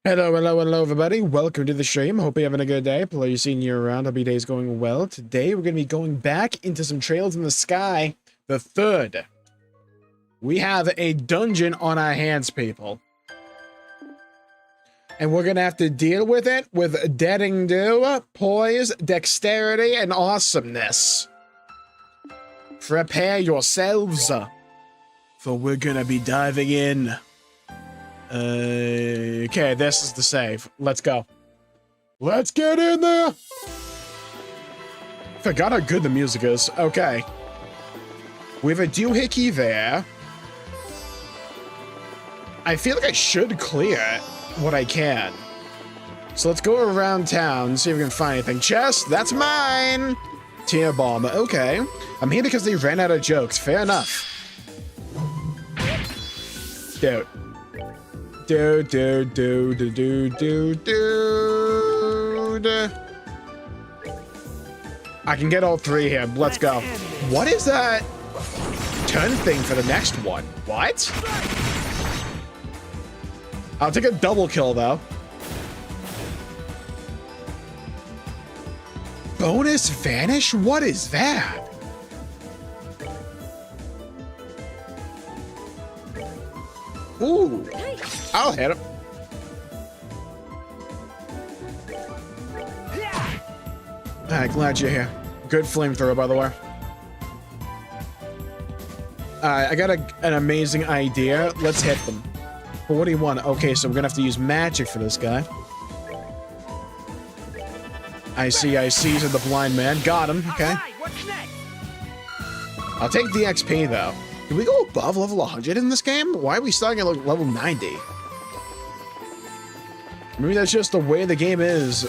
Hello, everybody. Welcome to the stream. Hope you're having a good day. Pleasure seeing you around. Hope your day's going well. Today, we're going to be going back into some Trails in the Sky, the third. We have a dungeon on our hands, people. And we're going to have to deal with it with daring do, poise, dexterity, and awesomeness. Prepare yourselves, for we're going to be diving in. Okay, this is the save. Let's go. Let's get in there! Forgot how good the music is. Okay. We have a doohickey there. I feel like I should clear what I can. So let's go around town, see if we can find anything. Chest, that's mine! Tina bomb, okay. I'm here because they ran out of jokes. Fair enough. Dude. Dude. I can get all three here. Let's go. What is that turn thing for the next one? What? I'll take a double kill, though. Bonus vanish? What is that? Ooh. I'll hit him. Alright, glad you're here. Good flamethrower, by the way. Alright, I got an amazing idea. Let's hit them. But what do you want? Okay, so we're gonna have to use magic for this guy. I see, said the blind man. Got him, okay. I'll take the XP, though. Did we go above level 100 in this game? Why are we starting at like level 90? Maybe that's just the way the game is.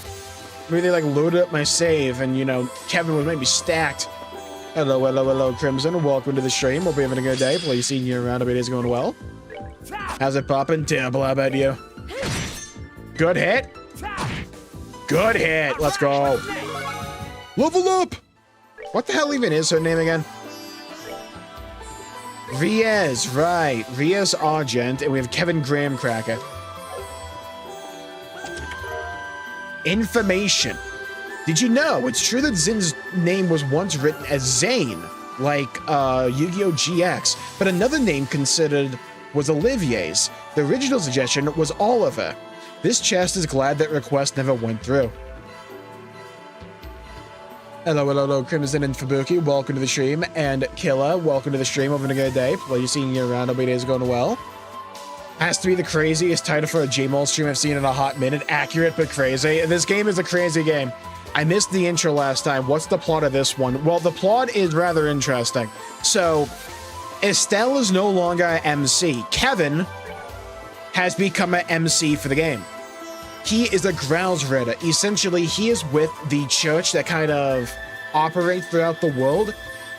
Maybe they like loaded up my save and, you know, Kevin was maybe stacked. Hello, Crimson. Welcome to the stream. Hope you're having a good day. Please seeing you around. Hope it is going well. How's it popping? Terrible. How about you? Good hit. Good hit. Let's go. Level up. What the hell even is her name again? Riez, right. Riez Argent, and we have Kevin Graham Cracker. Information. Did you know it's true that Zin's name was once written as Zane, like Yu-Gi-Oh! GX, but another name considered was Olivier's. The original suggestion was Oliver. This chest is glad that request never went through. Hello, Crimson and Fubuki, welcome to the stream, and Killa, welcome to the stream, having a good day. Pleasure seeing you around, hope your day's going well. Has to be the craziest title for a Jmulls stream I've seen in a hot minute. Accurate, but crazy. This game is a crazy game. I missed the intro last time. What's the plot of this one? Well, the plot is rather interesting. So, Estelle is no longer an MC. Kevin has become an MC for the game. He is a grounds ritter. Essentially, he is with the church that kind of operates throughout the world.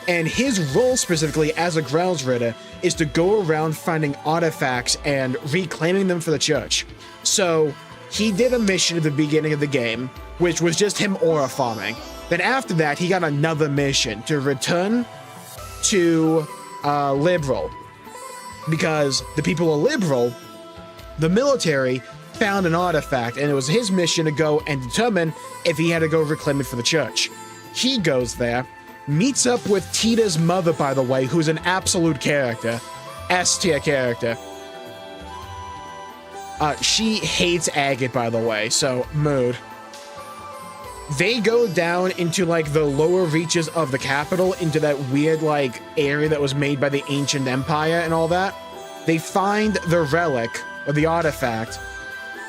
And his role specifically as a grounds ritter is to go around finding artifacts and reclaiming them for the church. So he did a mission at the beginning of the game, which was just him aura farming. Then after that, he got another mission to return to Liberal. Because the people of Liberal, the military, found an artifact, and it was his mission to go and determine if he had to go reclaim it for the church. He goes there, meets up with Tita's mother, by the way, who's an absolute character. S-tier character. She hates Agate, by the way, so mood. They go down into, like, the lower reaches of the capital, into that weird, like, area that was made by the ancient empire and all that. They find the relic, or the artifact.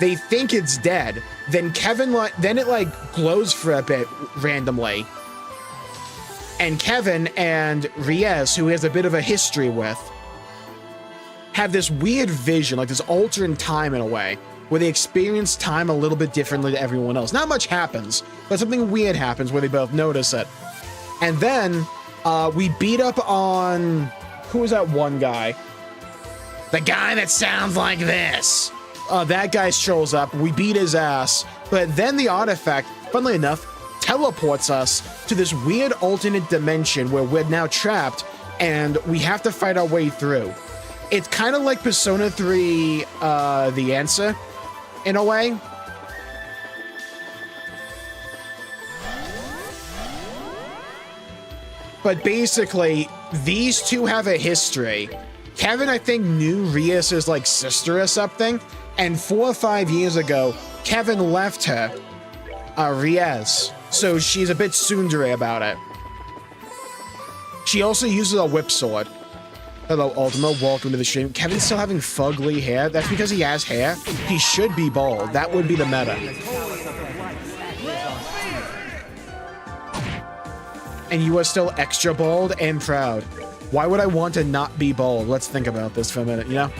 They think it's dead. Then Kevin, then it, like, glows for a bit randomly. And Kevin and Riez, who he has a bit of a history with, have this weird vision, like this alternate time in a way, where they experience time a little bit differently to everyone else. Not much happens, but something weird happens where they both notice it. And then we beat up on... Who was that one guy? The guy that sounds like this. That guy shows up. We beat his ass. But then the artifact, funnily enough, teleports us to this weird alternate dimension where we're now trapped and we have to fight our way through. It's kind of like Persona 3, The Answer, in a way. But basically, these two have a history. Kevin, I think, knew Rias's like sister or something, and 4 or 5 years ago, Kevin left her, Rias, so she's a bit tsundere about it. She also uses a whip sword. Hello, Ultima. Welcome to the stream. Kevin's still having fugly hair. That's because he has hair. He should be bald. That would be the meta. And you are still extra bald and proud. Why would I want to not be bald? Let's think about this for a minute, you know?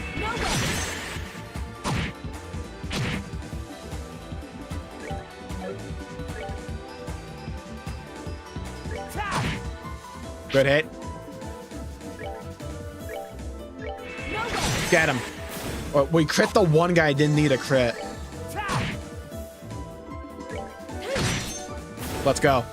Good hit. Get him. Well, we crit the one guy, didn't need a crit. Let's go.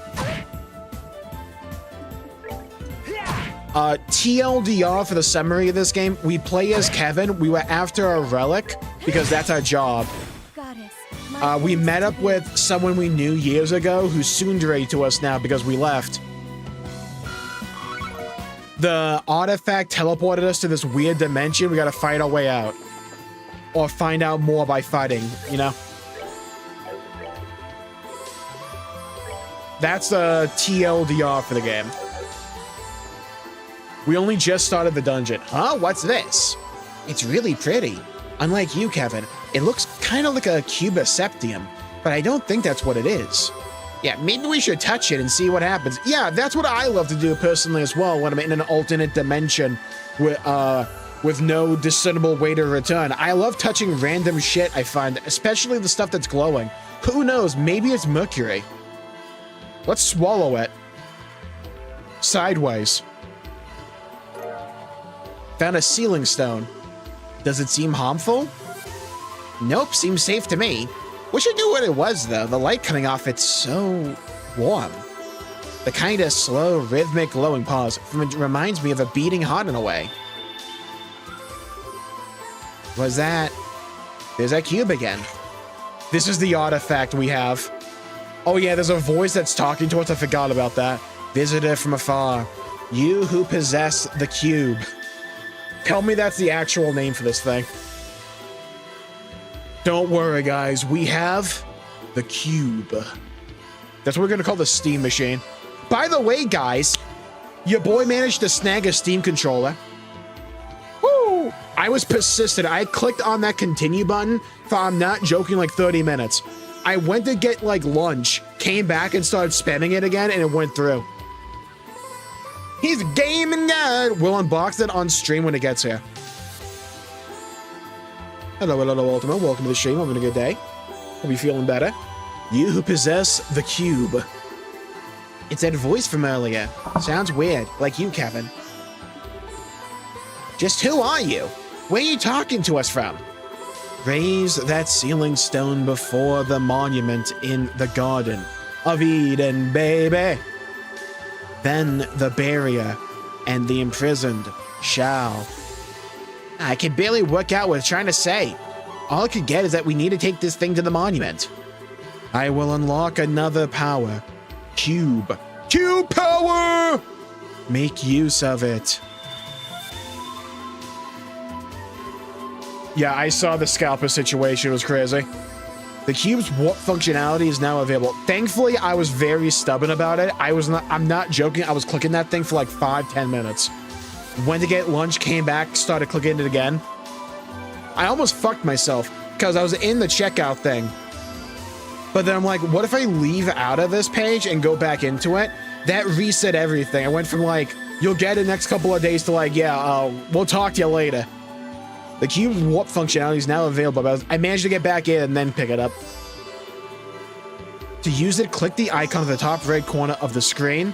TLDR for the summary of this game, we play as Kevin. We were after a relic because that's our job. We met up with someone we knew years ago who's tsundere to us now because we left. The artifact teleported us to this weird dimension. We gotta fight our way out. Or find out more by fighting, you know? That's the TLDR for the game. We only just started the dungeon. Huh? What's this? It's really pretty. Unlike you, Kevin, it looks kind of like a cuba septium, but I don't think that's what it is. Yeah, maybe we should touch it and see what happens. Yeah, that's what I love to do personally as well when I'm in an alternate dimension with no discernible way to return. I love touching random shit, I find, especially the stuff that's glowing. Who knows? Maybe it's mercury. Let's swallow it. Sideways. Found a sealing stone. Does it seem harmful? Nope, seems safe to me. Wish I knew what it was, though. The light coming off it's so warm. The kind of slow, rhythmic, glowing pause reminds me of a beating heart in a way. Was that? There's that cube again. This is the artifact we have. Oh yeah, there's a voice that's talking to us. I forgot about that. Visitor from afar. You who possess the cube. Tell me that's the actual name for this thing. Don't worry, guys. We have the cube. That's what we're going to call the Steam machine. By the way, guys, your boy managed to snag a Steam controller. Woo! I was persistent. I clicked on that continue button for, I'm not joking, like 30 minutes. I went to get like lunch, came back and started spamming it again, and it went through. He's gaming good. We'll unbox it on stream when it gets here. Hello, Ultima. Welcome to the stream. Having a good day. Hope you're feeling better. You who possess the cube. It's that voice from earlier. Sounds weird, like you, Kevin. Just who are you? Where are you talking to us from? Raise that sealing stone before the monument in the Garden of Eden, baby. Then the barrier and the imprisoned shall. I can barely work out what it's trying to say. All I could get is that we need to take this thing to the monument. I will unlock another power. Cube. Cube power! Make use of it. Yeah, I saw the scalper situation. It was crazy. The cube's warp functionality is now available. Thankfully, I was very stubborn about it. I'm not joking. I was clicking that thing for like 5-10 minutes. Went to get lunch, came back, started clicking it again. I almost fucked myself because I was in the checkout thing. But then I'm like, what if I leave out of this page and go back into it? That reset everything. I went from like, you'll get it next couple of days to like, yeah, we'll talk to you later. The cube's warp functionality is now available, but I managed to get back in and then pick it up. To use it, click the icon at the top right corner of the screen.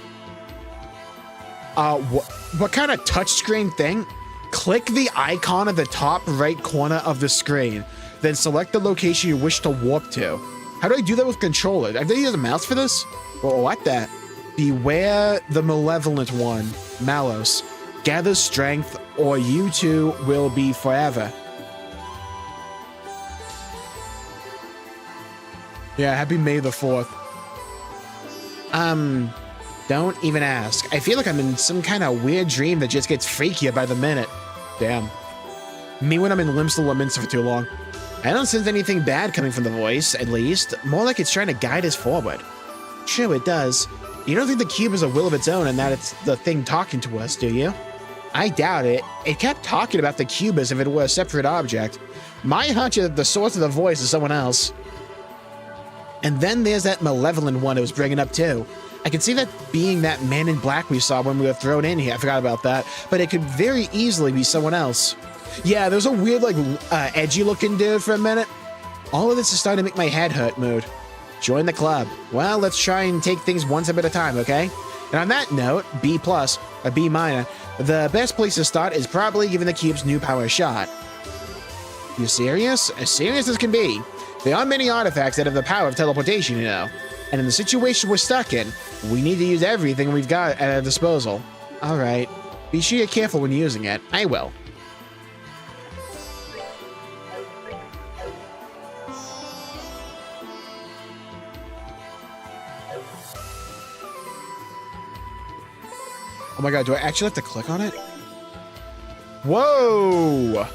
What kind of touchscreen thing? Click the icon at the top right corner of the screen, then select the location you wish to warp to. How do I do that with controller? Have they used a mouse for this? Well, what that? Beware the malevolent one, Malos. Gather strength, or you two will be forever. Yeah, happy May the 4th. Don't even ask. I feel like I'm in some kind of weird dream that just gets freakier by the minute. Damn. Me when I'm in limbs to laments for too long. I don't sense anything bad coming from the voice, at least. More like it's trying to guide us forward. True, it does. You don't think the cube has a will of its own and that it's the thing talking to us, do you? I doubt it. It kept talking about the cube as if it were a separate object. My hunch is that the source of the voice is someone else. And then there's that malevolent one it was bringing up too. I can see that being that man in black we saw when we were thrown in here. I forgot about that. But it could very easily be someone else. Yeah, there's a weird, like, edgy looking dude for a minute. All of this is starting to make my head hurt mood. Join the club. Well, let's try and take things one step at a time, okay? And on that note, B+, a B-, the best place to start is probably giving the cube's new power a shot. You serious? As serious as can be. There are many artifacts that have the power of teleportation, you know. And in the situation we're stuck in, we need to use everything we've got at our disposal. Alright. Be sure you're careful when using it. I will. Oh my god, do I actually have to click on it? Whoa!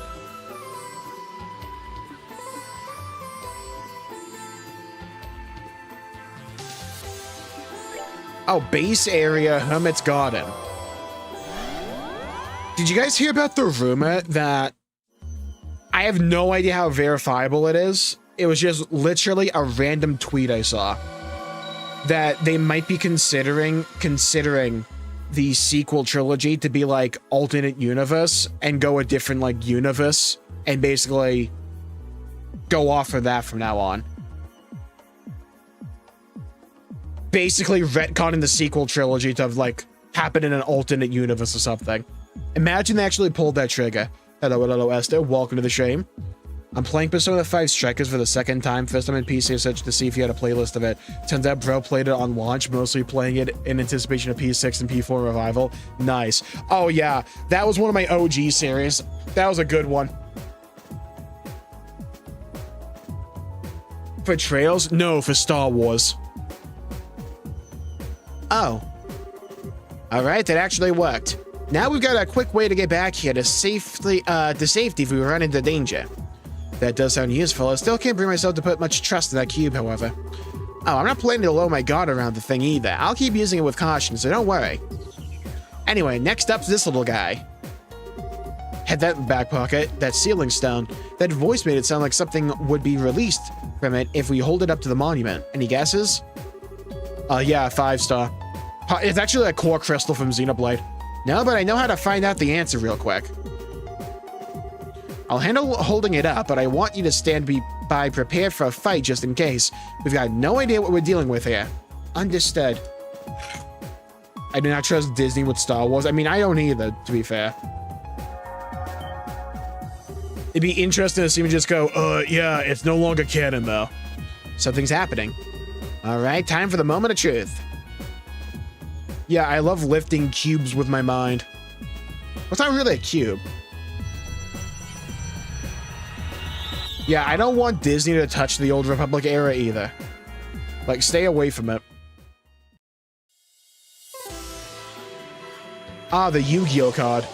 Oh, base area, Hermit's Garden. Did you guys hear about the rumor that... I have no idea how verifiable it is. It was just literally a random tweet I saw. That they might be considering the sequel trilogy to be like alternate universe and go a different like universe and basically go off of that from now on. Basically retconning the sequel trilogy to like happen in an alternate universe or something. Imagine they actually pulled that trigger. Hello, Esther. Welcome to the stream. I'm playing Persona 5 Strikers for the second time. First time in PC search to see if you had a playlist of it. Turns out bro played it on launch, mostly playing it in anticipation of P6 and P4 revival. Nice. Oh yeah, that was one of my OG series. That was a good one. For Trails? No, for Star Wars. Oh. Alright, that actually worked. Now we've got a quick way to get back here to safety if we run into danger. That does sound useful. I still can't bring myself to put much trust in that cube, however. Oh, I'm not planning to lower my guard around the thing either. I'll keep using it with caution, so don't worry. Anyway, next up's this little guy. Had that in the back pocket, that ceiling stone. That voice made it sound like something would be released from it if we hold it up to the monument. Any guesses? Yeah, 5-star. It's actually a core crystal from Xenoblade. No, but I know how to find out the answer real quick. I'll handle holding it up, but I want you to stand by prepared for a fight just in case. We've got no idea what we're dealing with here. Understood. I do not trust Disney with Star Wars. I mean, I don't either, to be fair. It'd be interesting to see me just go, yeah, it's no longer canon, though. Something's happening. All right, time for the moment of truth. Yeah, I love lifting cubes with my mind. Well, it's not really a cube. Yeah, I don't want Disney to touch the Old Republic era either. Like, stay away from it. Ah, the Yu-Gi-Oh card.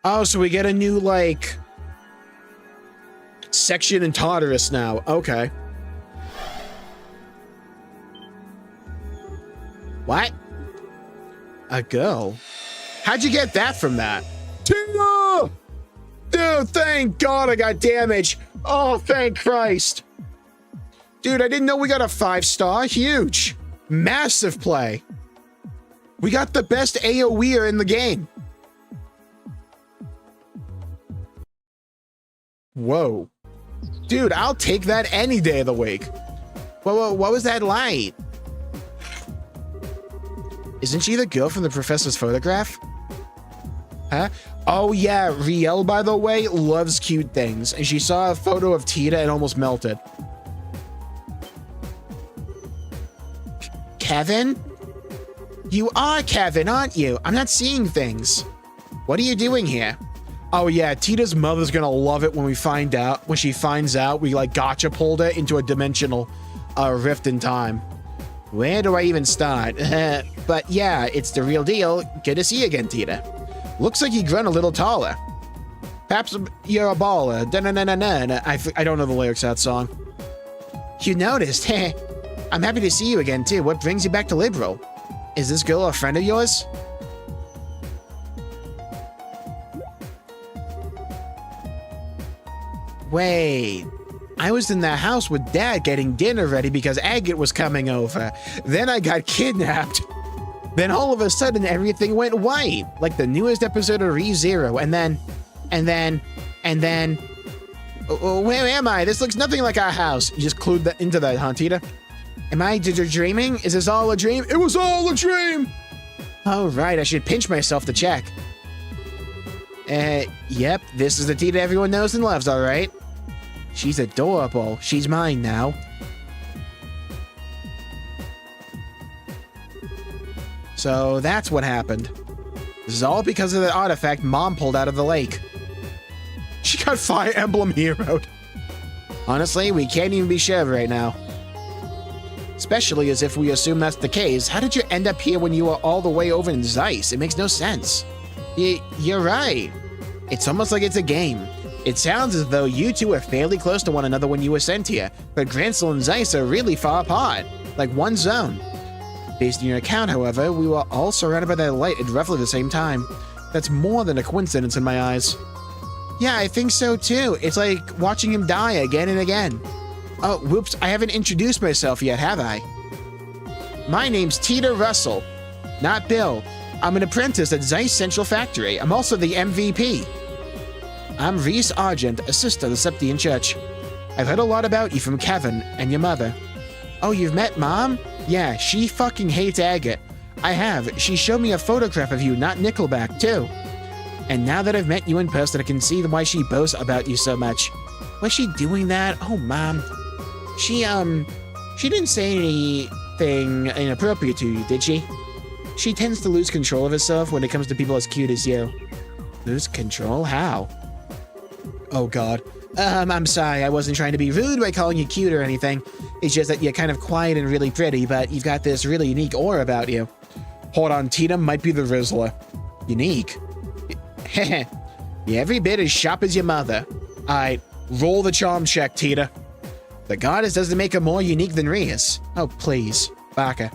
Oh, so we get a new, like, section in Tartarus now. Okay. What? A girl? How'd you get that from that? Tina! Dude, thank God I got damage. Oh, thank Christ. Dude, I didn't know we got a 5-star. Huge. Massive play. We got the best AoEer in the game. Whoa. Dude, I'll take that any day of the week. What was that light? Isn't she the girl from the professor's photograph? Huh? Oh yeah, Riel, by the way, loves cute things, and she saw a photo of Tita and almost melted. Kevin? You are Kevin, aren't you? I'm not seeing things. What are you doing here? Oh yeah, Tita's mother's gonna love it when she finds out we like gotcha pulled her into a dimensional rift in time. Where do I even start? But yeah, it's the real deal. Good to see you again, Tita. Looks like you've grown a little taller. Perhaps you're a baller. I don't know the lyrics to that song. You noticed? I'm happy to see you again too. What brings you back to Liberal? Is this girl a friend of yours? Wait, I was in the house with Dad getting dinner ready because Agate was coming over. Then I got kidnapped. Then all of a sudden everything went white, like the newest episode of ReZero. And then, where am I? This looks nothing like our house. You just clued that into that, huh, Tita? Am I dreaming? Is this all a dream? It was all a dream! Oh, right, I should pinch myself to check. Yep, this is the Tita everyone knows and loves, all right? She's adorable. She's mine now. So that's what happened. This is all because of the artifact Mom pulled out of the lake. She got Fire Emblem heroed. Honestly, we can't even be sure right now. Especially as if we assume that's the case. How did you end up here when you were all the way over in Zeiss? It makes no sense. You're right. It's almost like it's a game. It sounds as though you two were fairly close to one another when you were sent here, but Gransel and Zeiss are really far apart, like one zone. Based on your account, however, we were all surrounded by that light at roughly the same time. That's more than a coincidence in my eyes. Yeah, I think so too. It's like watching him die again and again. Oh, whoops, I haven't introduced myself yet, have I? My name's Tita Russell, not Bill. I'm an apprentice at Zeiss Central Factory. I'm also the MVP. I'm Reese Argent, a sister of the Septian Church. I've heard a lot about you from Kevin and your mother. Oh, you've met Mom? Yeah, she fucking hates Agate. I have. She showed me a photograph of you, not Nickelback, too. And now that I've met you in person, I can see why she boasts about you so much. Was she doing that? Oh, Mom. She didn't say anything inappropriate to you, did she? She tends to lose control of herself when it comes to people as cute as you. Lose control? How? Oh, God. I'm sorry, I wasn't trying to be rude by calling you cute or anything. It's just that you're kind of quiet and really pretty, but you've got this really unique aura about you. Hold on, Tita might be the Rizzler. Unique? Heh. You're every bit as sharp as your mother. Alright, roll the charm check, Tita. The goddess doesn't make her more unique than Rias. Oh, please. Baka.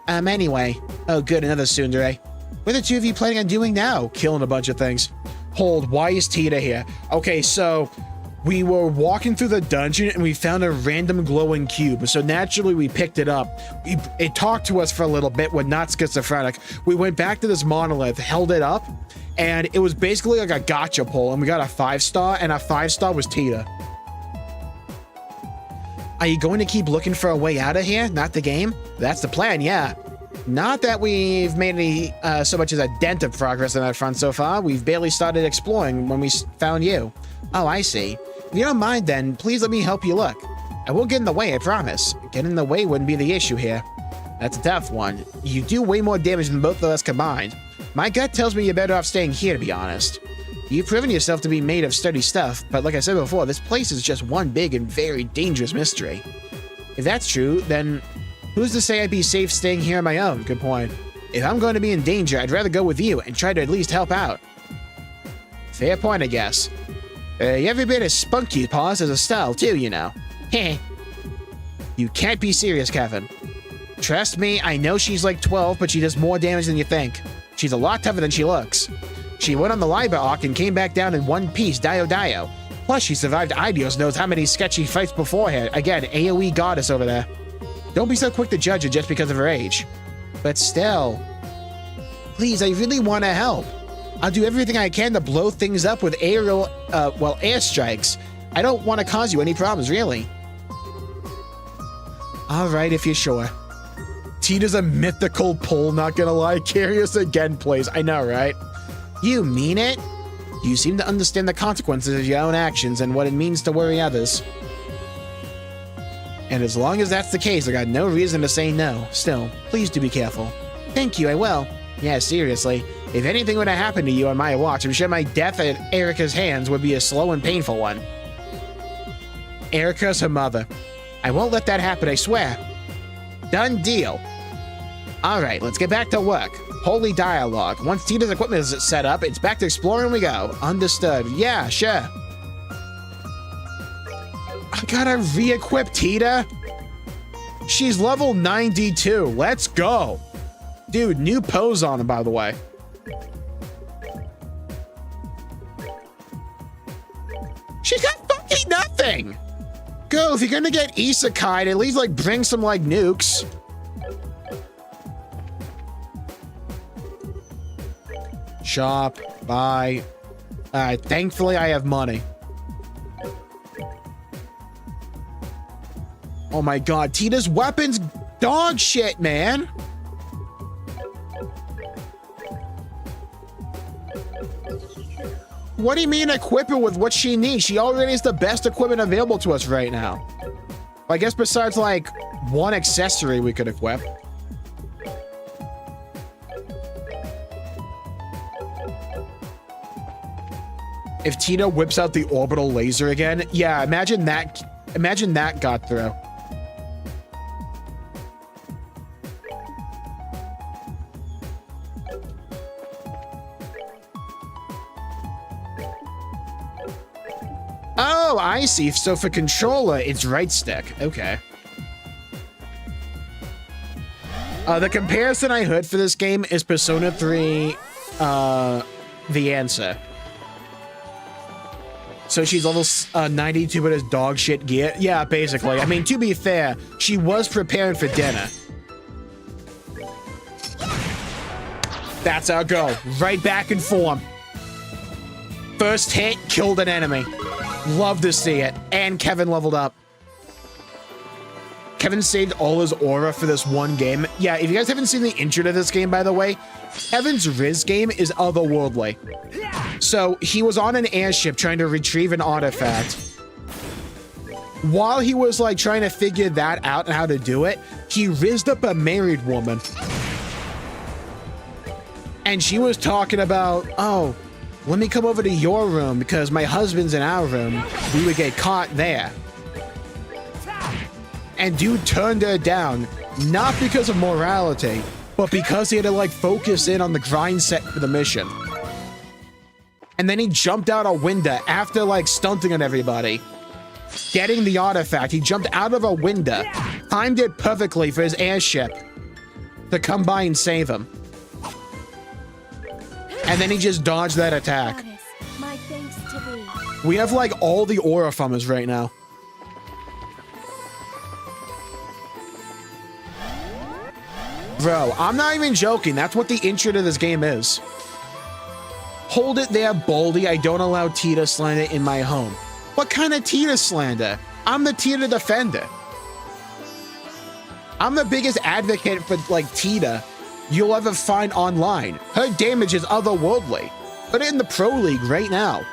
Anyway. Oh, good, another tsundere. What are the two of you planning on doing now? Killing a bunch of things. Hold, why is Tita here? Okay, so we were walking through the dungeon and we found a random glowing cube. So naturally we picked it up. It talked to us for a little bit. We're not schizophrenic. We went back to this monolith, held it up, and it was basically like a gotcha pull. And we got a 5-star, and our 5-star was Tita. Are you going to keep looking for a way out of here? Not the game? That's the plan, yeah. Not that we've made any so much as a dent of progress on that front so far. We've barely started exploring when we found you. Oh, I see. If you don't mind, then please let me help you look. I won't get in the way, I promise. Getting in the way wouldn't be the issue here. That's a tough one. You do way more damage than both of us combined. My gut tells me you're better off staying here, to be honest. You've proven yourself to be made of sturdy stuff, but like I said before, this place is just one big and very dangerous mystery. If that's true, then who's to say I'd be safe staying here on my own? Good point. If I'm going to be in danger, I'd rather go with you and try to at least help out. Fair point, I guess. You every bit as spunky paws as a style, too, you know. Heh. You can't be serious, Kevin. Trust me, I know she's like 12, but she does more damage than you think. She's a lot tougher than she looks. She went on the Liber arc and came back down in one piece, Dio. Plus, she survived Ibios knows how many sketchy fights beforehand. Again, AoE goddess over there. Don't be so quick to judge her just because of her age. But still. Please, I really want to help. I'll do everything I can to blow things up with airstrikes. I don't want to cause you any problems, really. Alright, if you're sure. Tita's a mythical pull, not gonna lie. Curious again, please. I know, right? You mean it? You seem to understand the consequences of your own actions and what it means to worry others. And as long as that's the case, I got no reason to say no. Still, please do be careful. Thank you, I will. Yeah, seriously. If anything were to happen to you on my watch, I'm sure my death at Erica's hands would be a slow and painful one. Erica's her mother. I won't let that happen, I swear. Done deal. All right, let's get back to work. Holy dialogue. Once Tita's equipment is set up, it's back to exploring we go. Understood. Yeah, sure. I gotta re-equip Tita? She's level 92. Let's go. Dude, new pose on him, by the way. She's got fucking nothing. Go, if you're gonna get isekai'd, at least, like, bring some, like, nukes. Shop, buy. Alright, thankfully I have money. Oh my god, Tita's weapons dog shit, man. What do you mean equip her with what she needs? She already has the best equipment available to us right now. I guess besides like one accessory we could equip. If Tita whips out the orbital laser again, yeah, imagine that got through. Oh, I see. So for controller, it's right stick. Okay. The comparison I heard for this game is Persona 3, The Answer. So she's level 92 but has dog shit gear. Yeah, basically. I mean, to be fair, she was preparing for dinner. That's our go. Right back in form. First hit, killed an enemy. Love to see it. And Kevin leveled up. Kevin saved all his aura for this one game. Yeah, if you guys haven't seen the intro to this game, by the way, Kevin's Riz game is otherworldly. So he was on an airship trying to retrieve an artifact. While he was like trying to figure that out and how to do it, he rizzed up a married woman. And she was talking about, oh, let me come over to your room because my husband's in our room. We would get caught there. And dude turned her down, not because of morality, but because he had to like focus in on the grind set for the mission. And then he jumped out a window after like stunting on everybody. Getting the artifact, he jumped out of a window, timed it perfectly for his airship to come by and save him. And then he just dodged that attack. My thanks to thee. We have like all the aura from us right now. Bro, I'm not even joking. That's what the intro to this game is. Hold it there, Baldy. I don't allow Tita slander in my home. What kind of Tita slander? I'm the Tita defender. I'm the biggest advocate for like Tita you'll ever find online. Her damage is otherworldly. Put it in the Pro League right now.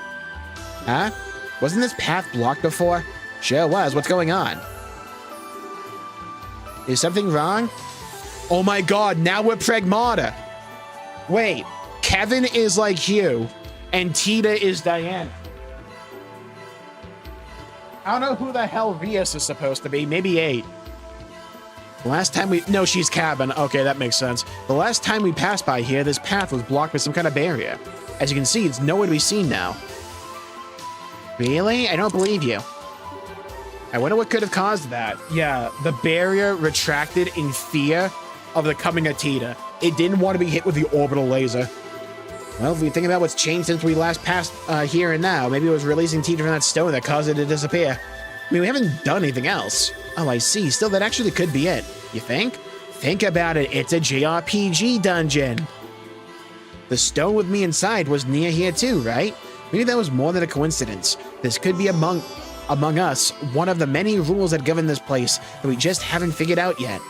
Huh? Wasn't this path blocked before? Sure was. What's going on? Is something wrong? Oh my god, now we're Pragmata. Wait, Kevin is like Hugh, and Tita is Diana. I don't know who the hell Rias is supposed to be. Maybe 8. The last time we... No, she's Cabin. Okay, that makes sense. The last time we passed by here, this path was blocked by some kind of barrier. As you can see, it's nowhere to be seen now. Really? I don't believe you. I wonder what could have caused that. Yeah, the barrier retracted in fear of the coming of Tita. It didn't want to be hit with the orbital laser. Well, if we think about what's changed since we last passed here and now, maybe it was releasing Tita from that stone that caused it to disappear. I mean, we haven't done anything else. Oh, I see. Still, that actually could be it. You think? Think about it. It's a JRPG dungeon. The stone with me inside was near here too, right? Maybe that was more than a coincidence. This could be among us one of the many rules that govern this place that we just haven't figured out yet.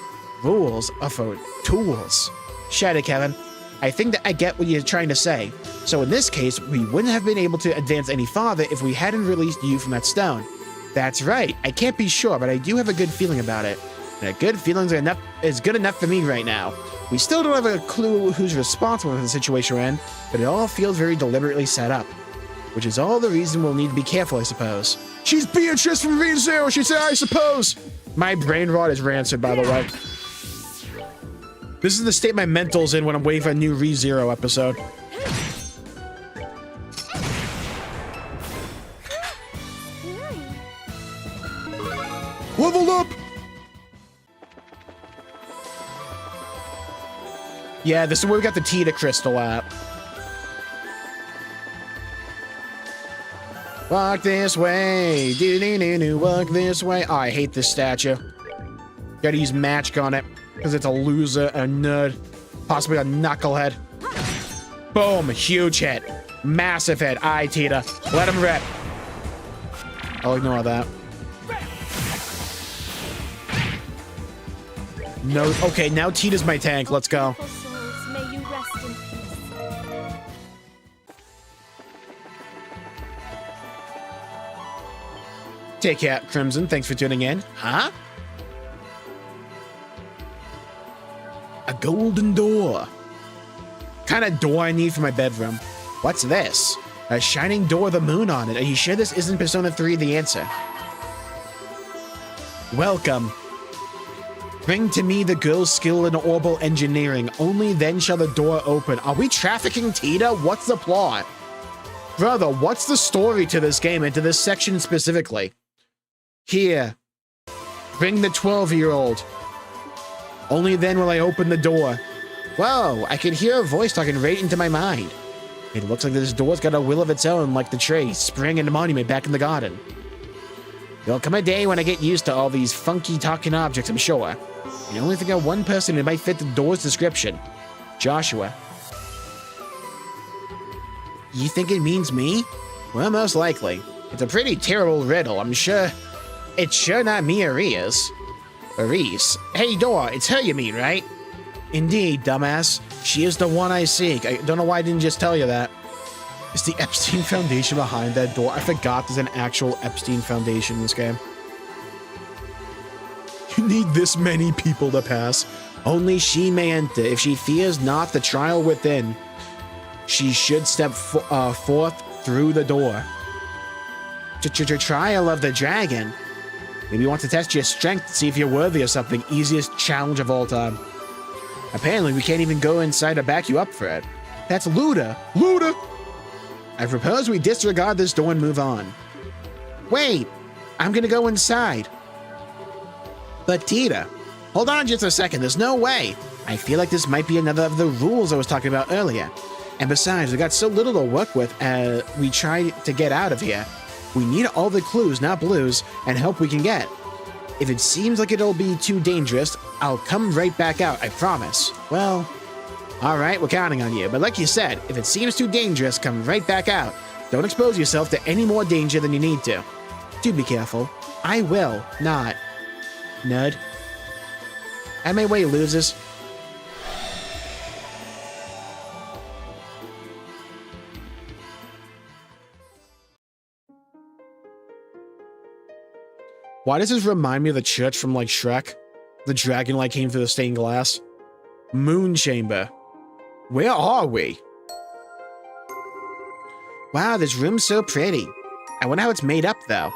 Rules are for tools. Shut it, Kevin. I think that I get what you're trying to say. So in this case, we wouldn't have been able to advance any farther if we hadn't released you from that stone. That's right. I can't be sure, but I do have a good feeling about it. And a good feeling is good enough for me right now. We still don't have a clue who's responsible for the situation we're in, but it all feels very deliberately set up. Which is all the reason we'll need to be careful, I suppose. She's Beatrice from ReZero, she said, I suppose! My brain rot is rancid, by the way. This is the state my mental's in when I'm waiting for a new ReZero episode. Level up! Yeah, this is where we got the Tita crystal at. Walk this way, do-do-do-do, walk this way. Oh, I hate this statue. Gotta use magic on it, because it's a loser, a nerd, possibly a knucklehead. Boom, huge hit. Massive hit. Aye, Tita. Let him rip. I'll ignore that. No, okay, now Tita's my tank. Let's go. May you rest in peace. Take care, Crimson. Thanks for tuning in. Huh? A golden door. Kind of door I need for my bedroom. What's this? A shining door with a moon on it. Are you sure this isn't Persona 3 the answer? Welcome. Bring to me the girl's skill in orbital engineering. Only then shall the door open. Are we trafficking Tita? What's the plot? Brother, what's the story to this game and to this section specifically? Here. Bring the 12-year-old. Only then will I open the door. Whoa, I can hear a voice talking right into my mind. It looks like this door's got a will of its own, like the tree, spring, and monument back in the garden. There'll come a day when I get used to all these funky talking objects, I'm sure. I only think of one person who might fit the door's description. Joshua. You think it means me? Well, most likely. It's a pretty terrible riddle, I'm sure. It's sure not me or Arias. Aris. Hey, Door, it's her you mean, right? Indeed, dumbass. She is the one I seek. I don't know why I didn't just tell you that. Is the Epstein Foundation behind that door? I forgot there's an actual Epstein Foundation in this game. You need this many people to pass. Only she may enter. If she fears not the trial within, she should step forth through the door. Trial of the dragon. Maybe you want to test your strength to see if you're worthy of something. Easiest challenge of all time. Apparently, we can't even go inside to back you up for it. That's Luda. Luda! I propose we disregard this door and move on. Wait! I'm gonna go inside. But Tita, hold on just a second. There's no way. I feel like this might be another of the rules I was talking about earlier. And besides, we got so little to work with as we try to get out of here. We need all the clues, not blues, and help we can get. If it seems like it'll be too dangerous, I'll come right back out, I promise. Well, alright, we're counting on you. But like you said, if it seems too dangerous, come right back out. Don't expose yourself to any more danger than you need to. Do be careful. I will not. Nud. Out of my way, losers. Why does this remind me of the church from, like, Shrek? The dragon light came through the stained glass. Moon chamber. Where are we? Wow, this room's so pretty. I wonder how it's made up, though.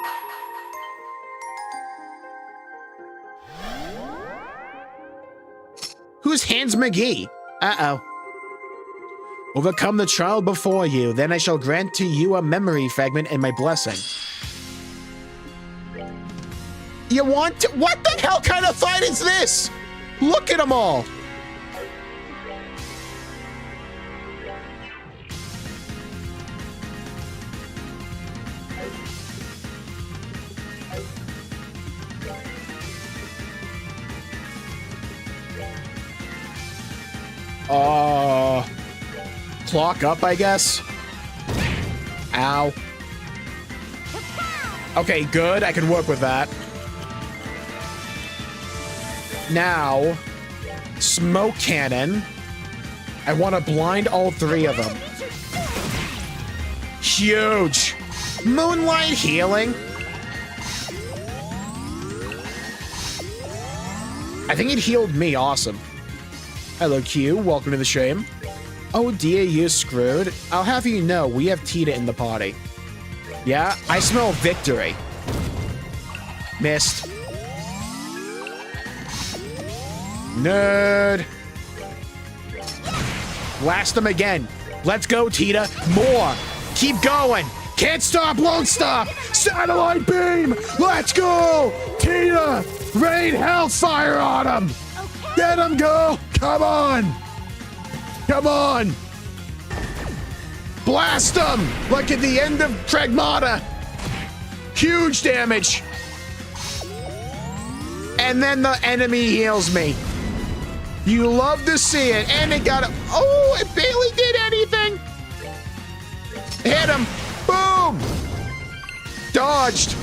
Who's Hans McGee? Uh-oh. Overcome the trial before you, then I shall grant to you a memory fragment and my blessing. You want to— what the hell kind of fight is this? Look at them all. Clock up, I guess. Ow. Okay, good. I can work with that. Now, smoke cannon. I want to blind all three of them. Huge. Moonlight healing. I think it healed me. Awesome. Hello, Q. Welcome to the stream. Oh dear, you're screwed. I'll have you know, we have Tita in the party. Yeah, I smell victory. Missed. Nerd. Blast them again. Let's go, Tita. More. Keep going. Can't stop, won't stop. Satellite beam. Let's go. Tita, rain hellfire on him. Okay. Get him, go. Come on. Come on. Blast him like at the end of Pragmata. Huge damage. And then the enemy heals me. You love to see it. And it got... Oh, it barely did anything. Hit him. Boom. Dodged.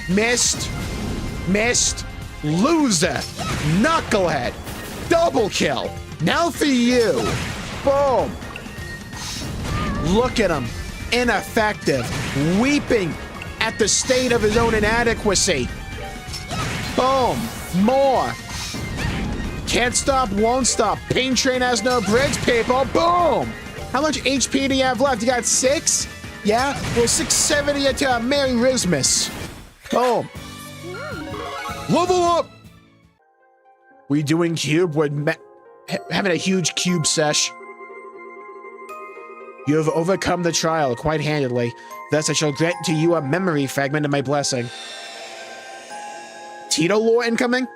Missed. Missed. Loser. Knucklehead. Double kill. Now for you. Boom. Look at him. Ineffective. Weeping at the state of his own inadequacy. Boom. More. Can't stop, won't stop. Pain train has no bridge, people. Boom. How much HP do you have left? You got 6? Yeah? Well, 670 to Merry Christmas. Boom. Level up. We doing cube? We're having a huge cube sesh. You have overcome the trial quite handily. Thus, I shall grant to you a memory fragment of my blessing. Tito lore incoming?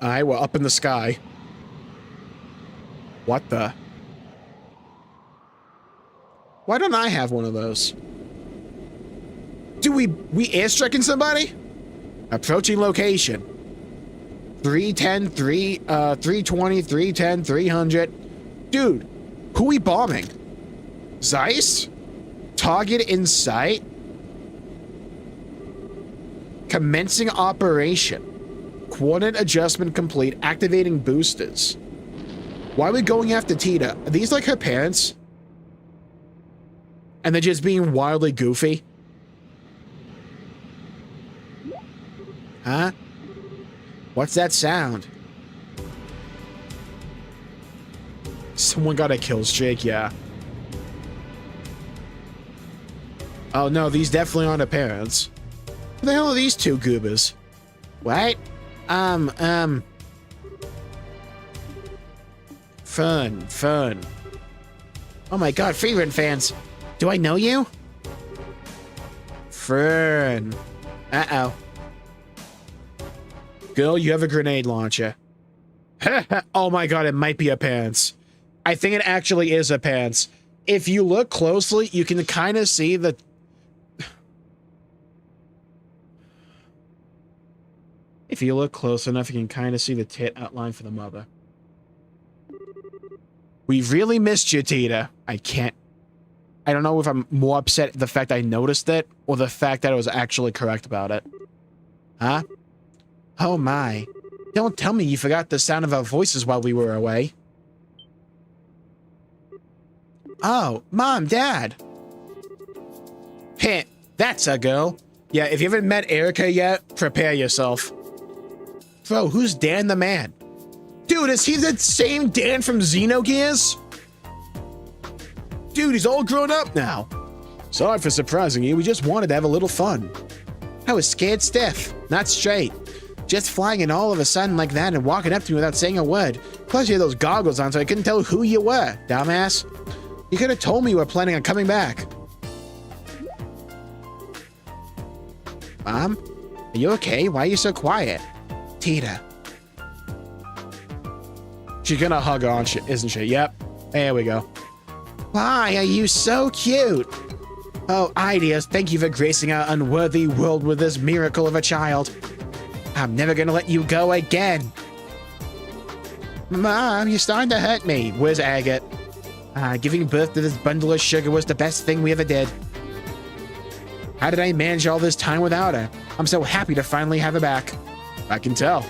Alright, we're up in the sky. What the? Why don't I have one of those? Do we airstriking somebody? Approaching location. 310, 320, 310, 300. Dude, who we bombing? Zeiss? Target in sight? Commencing operation. Coordinate adjustment complete. Activating boosters. Why are we going after Tita? Are these like her parents? And they're just being wildly goofy? Huh? What's that sound? Someone got a kill streak, yeah. Oh no, these definitely aren't her parents. Who the hell are these two goobers? What? Fun. Oh my god, Freerun fans. Do I know you? Fern. Uh-oh. Girl, you have a grenade launcher. Oh my god, it might be a pants. I think it actually is a pants. If you look closely, you can kind of see the... If you look close enough, you can kind of see the tit outline for the mother. We really missed you, Tita. I don't know if I'm more upset at the fact I noticed it, or the fact that I was actually correct about it. Huh? Oh my. Don't tell me you forgot the sound of our voices while we were away. Oh, Mom, Dad. Heh, that's a girl. Yeah, if you haven't met Erica yet, prepare yourself. Bro, who's Dan the Man? Dude, is he the same Dan from Xenogears? Dude, he's all grown up now. Sorry for surprising you, we just wanted to have a little fun. I was scared stiff, not straight. Just flying in all of a sudden like that and walking up to me without saying a word. Plus you had those goggles on so I couldn't tell who you were, dumbass. You could have told me you were planning on coming back. Mom? Are you okay? Why are you so quiet? Tita. She's gonna hug her, isn't she? Yep. There we go. Why are you so cute? Oh, Ideas, thank you for gracing our unworthy world with this miracle of a child. I'm never gonna let you go again. Mom, you're starting to hurt me. Where's Agate? Giving birth to this bundle of sugar was the best thing we ever did. How did I manage all this time without her? I'm so happy to finally have her back. I can tell.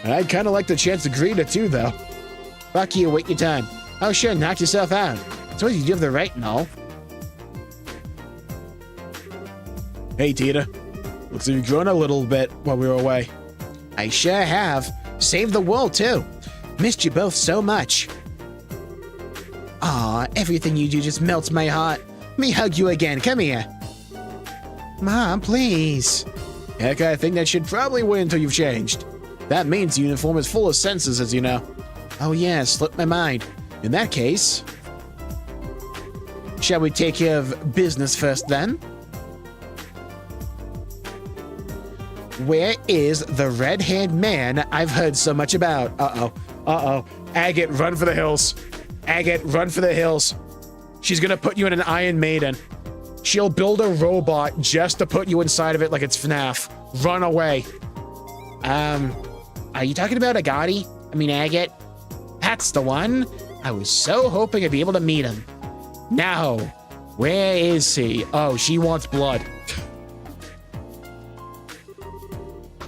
And I'd kind of like the chance to greet her too, though. Fuck you, wait your time. Oh sure, knock yourself out. I suppose you do have the right and all. Hey, Tita. Looks like you've grown a little bit while we were away. I sure have. Saved the world, too. Missed you both so much. Aw, everything you do just melts my heart. Let me hug you again. Come here. Mom, please. Heck, I think that should probably wait until you've changed. That means the uniform is full of sensors, as you know. Oh yeah, slipped my mind. In that case, shall we take care of business first then? Where is the red-haired man I've heard so much about? Uh-oh. Uh-oh. Agate, run for the hills. Agate, run for the hills. She's gonna put you in an Iron Maiden. She'll build a robot just to put you inside of it like it's FNAF. Run away. Are you talking about Agate? I mean, Agate? That's the one. I was so hoping I'd be able to meet him. Now, where is he? Oh, she wants blood.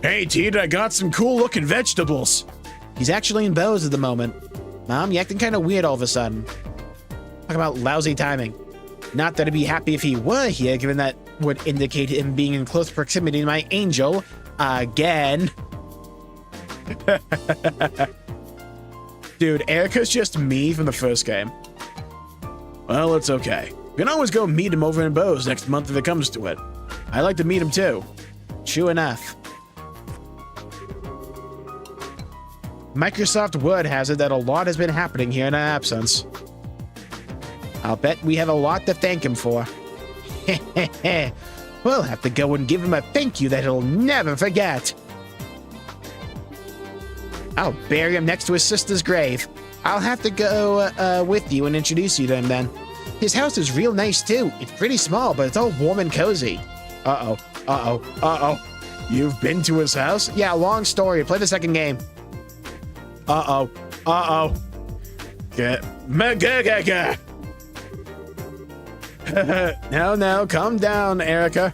Hey, Tita, I got some cool-looking vegetables. He's actually in Bose at the moment. Mom, you acting kind of weird all of a sudden. Talk about lousy timing. Not that I'd be happy if he were here, given that would indicate him being in close proximity to my angel. Again. Dude, Erica's just me from the first game. Well, it's okay. We can always go meet him over in Bose next month if it comes to it. I'd like to meet him too. True enough. Microsoft Word has it that a lot has been happening here in our absence. I'll bet we have a lot to thank him for. We'll have to go and give him a thank you that he'll never forget. I'll bury him next to his sister's grave. I'll have to go with you and introduce you to him then. His house is real nice too. It's pretty small, but it's all warm and cozy. Uh-oh, uh-oh, uh-oh. You've been to his house? Yeah, long story. Play the second game. Uh-oh, uh-oh. No, calm down, Erica.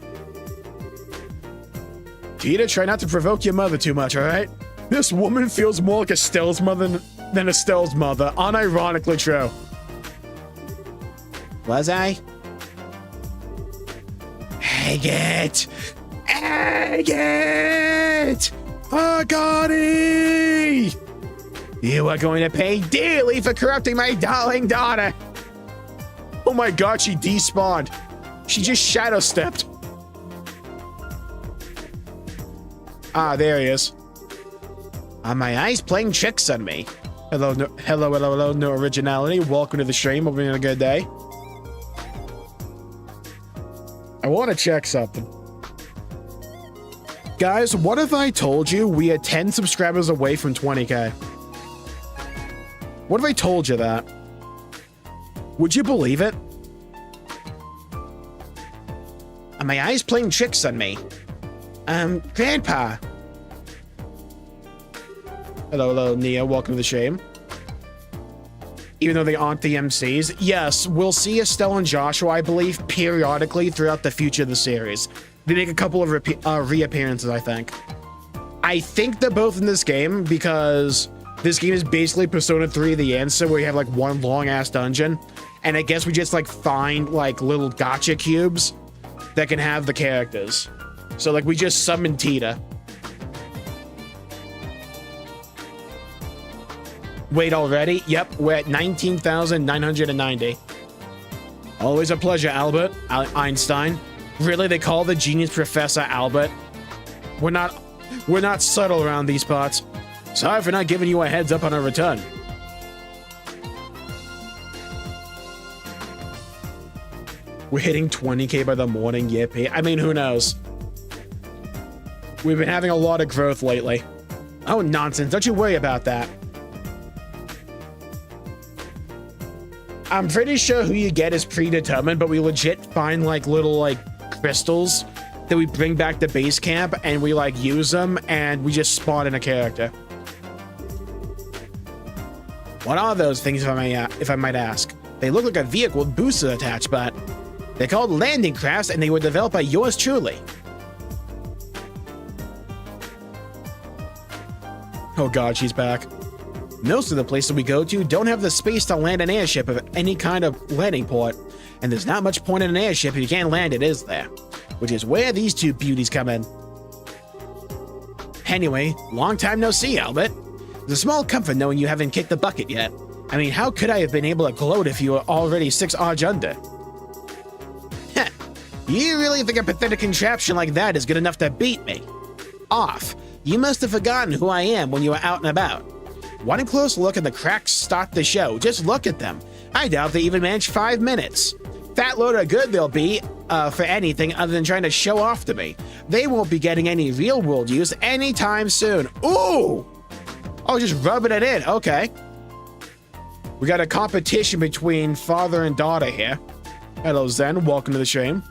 Tita, try not to provoke your mother too much, all right? This woman feels more like Estelle's mother than Estelle's mother. Unironically true. Was I? Agate! Agate! Agate! You are going to pay dearly for corrupting my darling daughter. Oh my god, she despawned. She just shadow stepped. Ah, there he is. Are my eyes playing tricks on me? Hello, no originality. Welcome to the stream. Hope you're having a good day. I want to check something. Guys, what if I told you we are 10 subscribers away from 20k? What if I told you that? Would you believe it? Are my eyes playing tricks on me? Grandpa. Hello, Nia. Welcome to the stream. Even though they aren't the MCs, yes, we'll see Estelle and Joshua, I believe, periodically throughout the future of the series. They make a couple of reappearances, I think. I think they're both in this game because this game is basically Persona 3 The Answer, where you have like one long-ass dungeon. And I guess we just like find like little gacha cubes that can have the characters. So like we just summon Tita. Wait, already? Yep, we're at 19,990. Always a pleasure, Albert. Einstein. Really, they call the genius Professor Albert? We're not subtle around these parts. Sorry for not giving you a heads up on our return. We're hitting 20k by the morning, yippee. I mean, who knows? We've been having a lot of growth lately. Oh, nonsense. Don't you worry about that. I'm pretty sure who you get is predetermined, but we legit find like little like crystals that we bring back to base camp and we like use them and we just spawn in a character. What are those things, if I might ask? They look like a vehicle with boosters attached, but they're called landing crafts and they were developed by yours truly. Oh god, she's back. Most of the places we go to don't have the space to land an airship of any kind of landing port, and there's not much point in an airship if you can't land it, is there? Which is where these two beauties come in. Anyway, long time no see, Albert. It's a small comfort knowing you haven't kicked the bucket yet. I mean, how could I have been able to gloat if you were already 6 odds under? Heh. You really think a pathetic contraption like that is good enough to beat me? Off. You must have forgotten who I am when you were out and about. One close look at the cracks start the show. Just look at them. I doubt they even managed 5 minutes. Fat load of good they'll be for anything other than trying to show off to me. They won't be getting any real world use anytime soon. Ooh! Oh, just rubbing it in. Okay. We got a competition between father and daughter here. Hello, Zen. Welcome to the stream.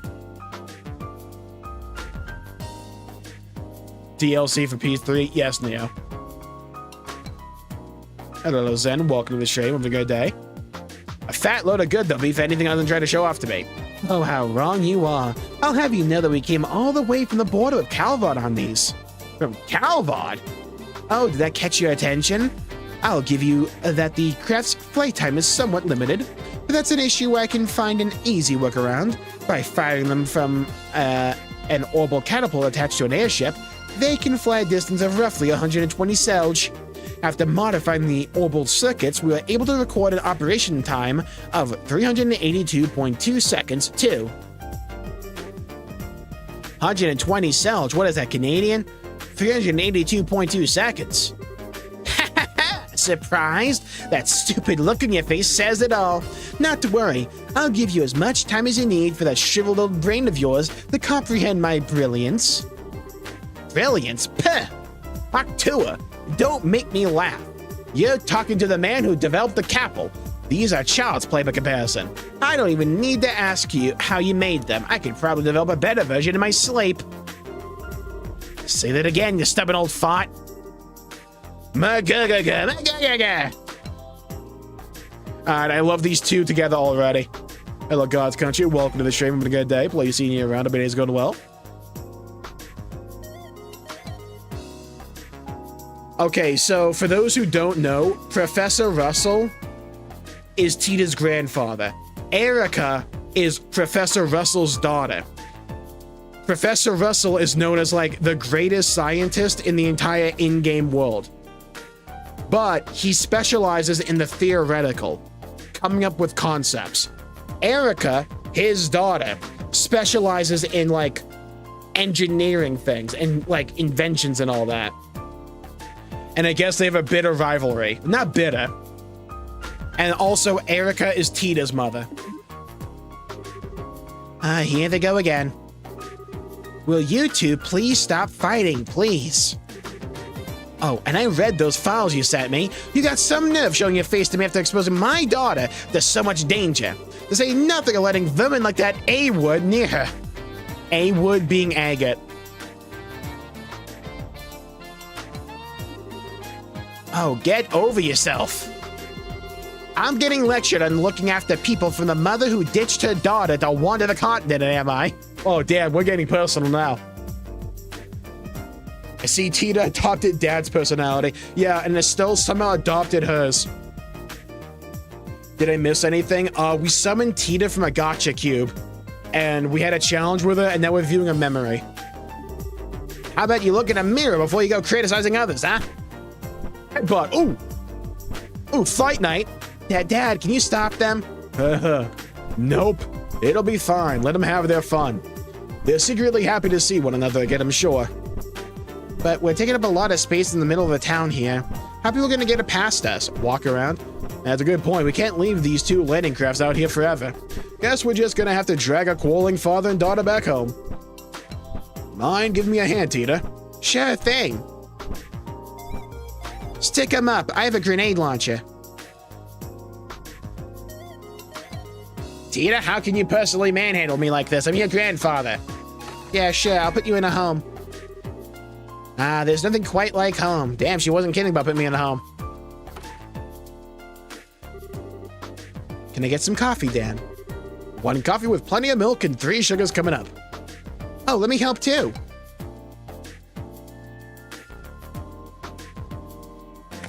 DLC for PS3. Yes, Neo. Hello, Zen. Welcome to the stream. Have a good day. A fat load of good, though, beef anything other than trying to show off to me. Oh, how wrong you are. I'll have you know that we came all the way from the border of Calvard on these. From Calvard? Oh, did that catch your attention? I'll give you that the craft's flight time is somewhat limited, but that's an issue where I can find an easy workaround. By firing them from an orbital catapult attached to an airship, they can fly a distance of roughly 120 Selge. After modifying the orbital circuits, we were able to record an operation time of 382.2 seconds to 120 Selge. What is that, Canadian? 382.2 seconds. Surprised? That stupid look on your face says it all. Not to worry, I'll give you as much time as you need for that shriveled old brain of yours to comprehend my brilliance. Brilliance? Puh! Octua, don't make me laugh. You're talking to the man who developed the capsule. These are child's play by comparison. I don't even need to ask you how you made them. I could probably develop a better version in my sleep. Say that again, you stubborn old fart. Alright, I love these two together already. Hello, God's Country. Welcome to the stream. Having a good day. Pleasure seeing you around. Hope your day's going well. Okay, so for those who don't know, Professor Russell is Tita's grandfather. Erica is Professor Russell's daughter. Professor Russell is known as like the greatest scientist in the entire in-game world. But he specializes in the theoretical, coming up with concepts. Erica, his daughter, specializes in like engineering things and like inventions and all that. And I guess they have a bitter rivalry. Not bitter. And also Erica is Tita's mother. Here they go again. Will you two please stop fighting, please? Oh, and I read those files you sent me. You got some nerve showing your face to me after exposing my daughter to so much danger. To say nothing of letting vermin like that A-Wood near her. A-Wood being agate. Oh, get over yourself. I'm getting lectured on looking after people from the mother who ditched her daughter to wander the continent, am I? Oh, damn, we're getting personal now. I see Tita adopted Dad's personality. Yeah, and Estelle somehow adopted hers. Did I miss anything? We summoned Tita from a gotcha cube. And we had a challenge with her, and now we're viewing a memory. How about you look in a mirror before you go criticizing others, huh? But, ooh. Ooh, fight night. Dad, can you stop them? Nope. It'll be fine. Let them have their fun. They're secretly happy to see one another again, I'm sure. But we're taking up a lot of space in the middle of the town here. How are people gonna get it past us? Walk around? That's a good point. We can't leave these two landing crafts out here forever. Guess we're just gonna have to drag a quarreling father and daughter back home. Mind giving me a hand, Tita? Sure thing. Stick 'em up. I have a grenade launcher. Tita, how can you personally manhandle me like this? I'm your grandfather. Yeah, sure. I'll put you in a home. There's nothing quite like home. Damn, she wasn't kidding about putting me in a home. Can I get some coffee, Dan? 1 coffee with plenty of milk and 3 sugars coming up. Oh, let me help too.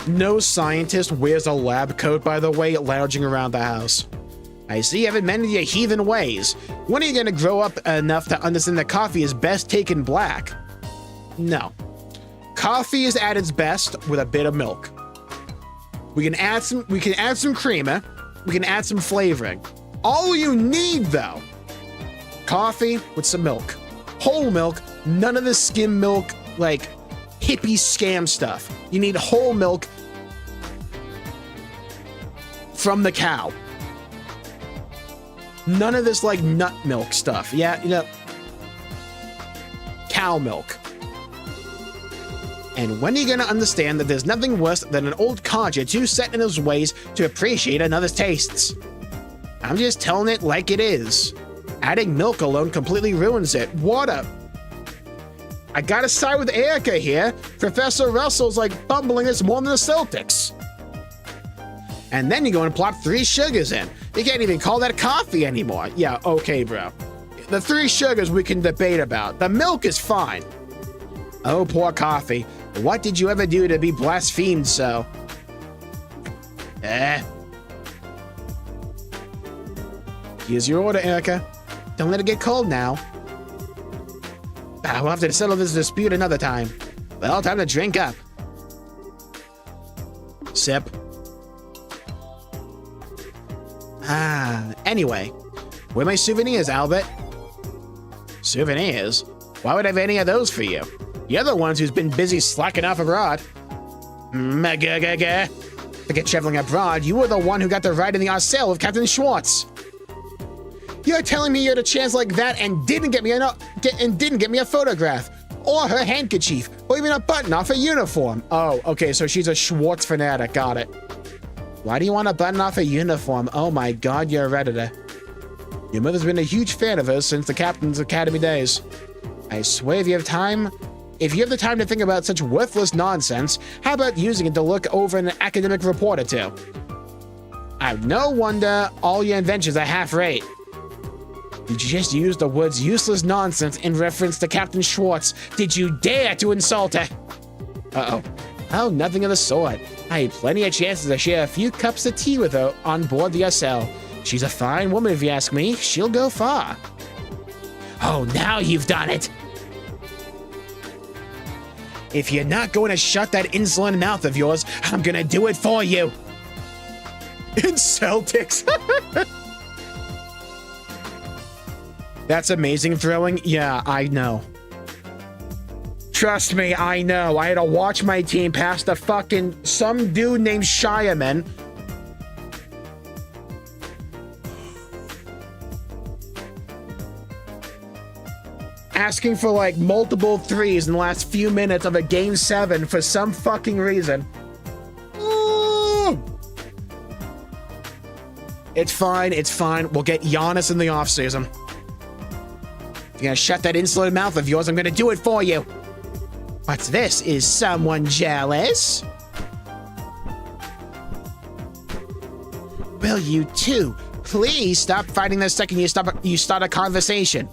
No scientist wears a lab coat, by the way, lounging around the house. I see you haven't mended your heathen ways. When are you going to grow up enough to understand that coffee is best taken black? No. Coffee is at its best with a bit of milk. We can add some creamer. We can add some flavoring. All you need though, coffee with some milk. Whole milk, none of the skim milk, like hippie scam stuff. You need whole milk from the cow. None of this like nut milk stuff. Yeah, you know, cow milk. And when are you gonna understand that there's nothing worse than an old codger too set in his ways to appreciate another's tastes? I'm just telling it like it is. Adding milk alone completely ruins it. Water. I gotta side with Erica here. Professor Russell's like bumbling us more than the Celtics. And then you go and plop 3 sugars in. You can't even call that coffee anymore. Yeah, okay, bro. The 3 sugars we can debate about. The milk is fine. Oh, poor coffee. What did you ever do to be blasphemed so? Here's your order, Erica. Don't let it get cold now. We'll have to settle this dispute another time. Well, time to drink up. Sip. Anyway. Where are my souvenirs, Albert? Souvenirs? Why would I have any of those for you? You're the ones who's been busy slacking off abroad. Forget traveling abroad, you were the one who got to ride in the Arcel with Captain Schwartz. You're telling me you had a chance like that and didn't get me a photograph, or her handkerchief, or even a button off her uniform. Oh, okay, so she's a Schwartz fanatic. Got it. Why do you want a button off her uniform? Oh my God, you're a Redditor. Your mother's been a huge fan of hers since the Captain's Academy days. I swear if you have the time to think about such worthless nonsense, how about using it to look over an academic report or two? No wonder all your inventions are half-rate. Did you just use the words useless nonsense in reference to Captain Schwartz? Did you dare to insult her? Uh-oh. Oh, nothing of the sort. I had plenty of chances to share a few cups of tea with her on board the Arcel. She's a fine woman if you ask me. She'll go far. Oh, now you've done it. If you're not going to shut that insolent mouth of yours, I'm gonna do it for you. In Celtics. That's amazing throwing. Yeah, I know. Trust me, I know. I had to watch my team pass the fucking some dude named Shireman. Asking for like multiple threes in the last few minutes of a game 7 for some fucking reason. Ooh. It's fine, it's fine. We'll get Giannis in the offseason. If you're gonna shut that insolent mouth of yours, I'm gonna do it for you. What's this? Is someone jealous? Will you two please stop fighting the second you start a conversation?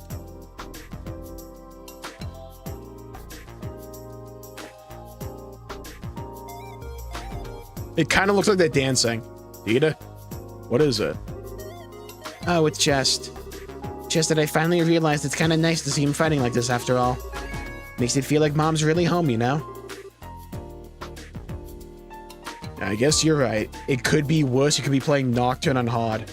It kind of looks like they're dancing. Dita? What is it? Oh, it's just that I finally realized it's kind of nice to see him fighting like this after all. Makes it feel like Mom's really home, you know? I guess you're right. It could be worse. You could be playing Nocturne on hard.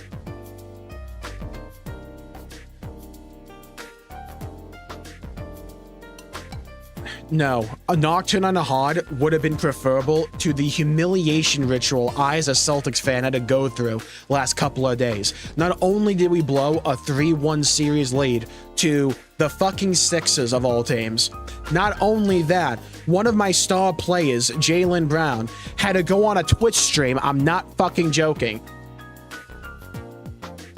No, a Nocturne on a hard would have been preferable to the humiliation ritual I as a Celtics fan had to go through last couple of days. Not only did we blow a 3-1 series lead to the fucking Sixers of all teams, not only that, one of my star players, Jaylen Brown, had to go on a Twitch stream, I'm not fucking joking,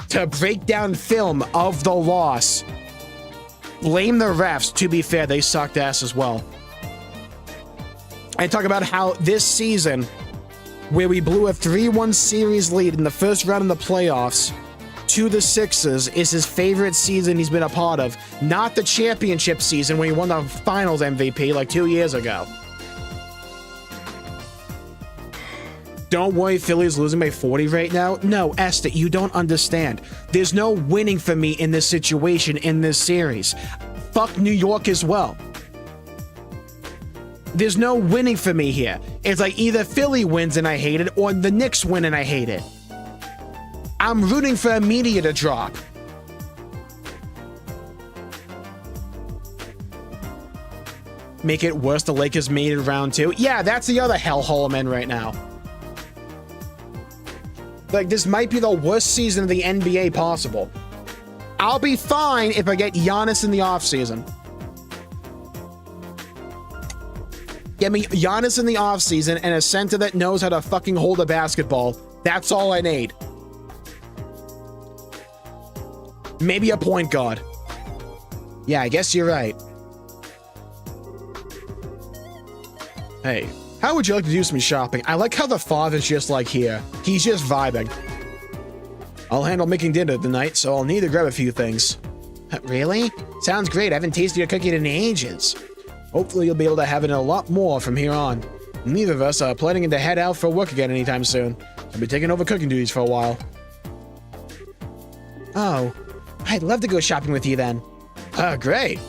to break down film of the loss. Blame the refs. To be fair, they sucked ass as well. And talk about how this season, where we blew a 3-1 series lead in the first round of the playoffs to the Sixers, is his favorite season he's been a part of. Not the championship season when he won the finals MVP like 2 years ago. Don't worry, Philly's losing by 40 right now. No, Esther, you don't understand. There's no winning for me in this situation, in this series. Fuck New York as well. There's no winning for me here. It's like either Philly wins and I hate it, or the Knicks win and I hate it. I'm rooting for a media to drop. Make it worse, the Lakers made it round 2. Yeah, that's the other hellhole I'm in right now. Like, this might be the worst season of the NBA possible. I'll be fine if I get Giannis in the offseason. Get me Giannis in the offseason and a center that knows how to fucking hold a basketball. That's all I need. Maybe a point guard. Yeah, I guess you're right. Hey, how would you like to do some shopping? I like how the father's just like here. He's just vibing. I'll handle making dinner tonight, so I'll need to grab a few things. Really? Sounds great. I haven't tasted your cooking in ages. Hopefully you'll be able to have it a lot more from here on. Neither of us are planning to head out for work again anytime soon. I'll be taking over cooking duties for a while. Oh, I'd love to go shopping with you then. Great.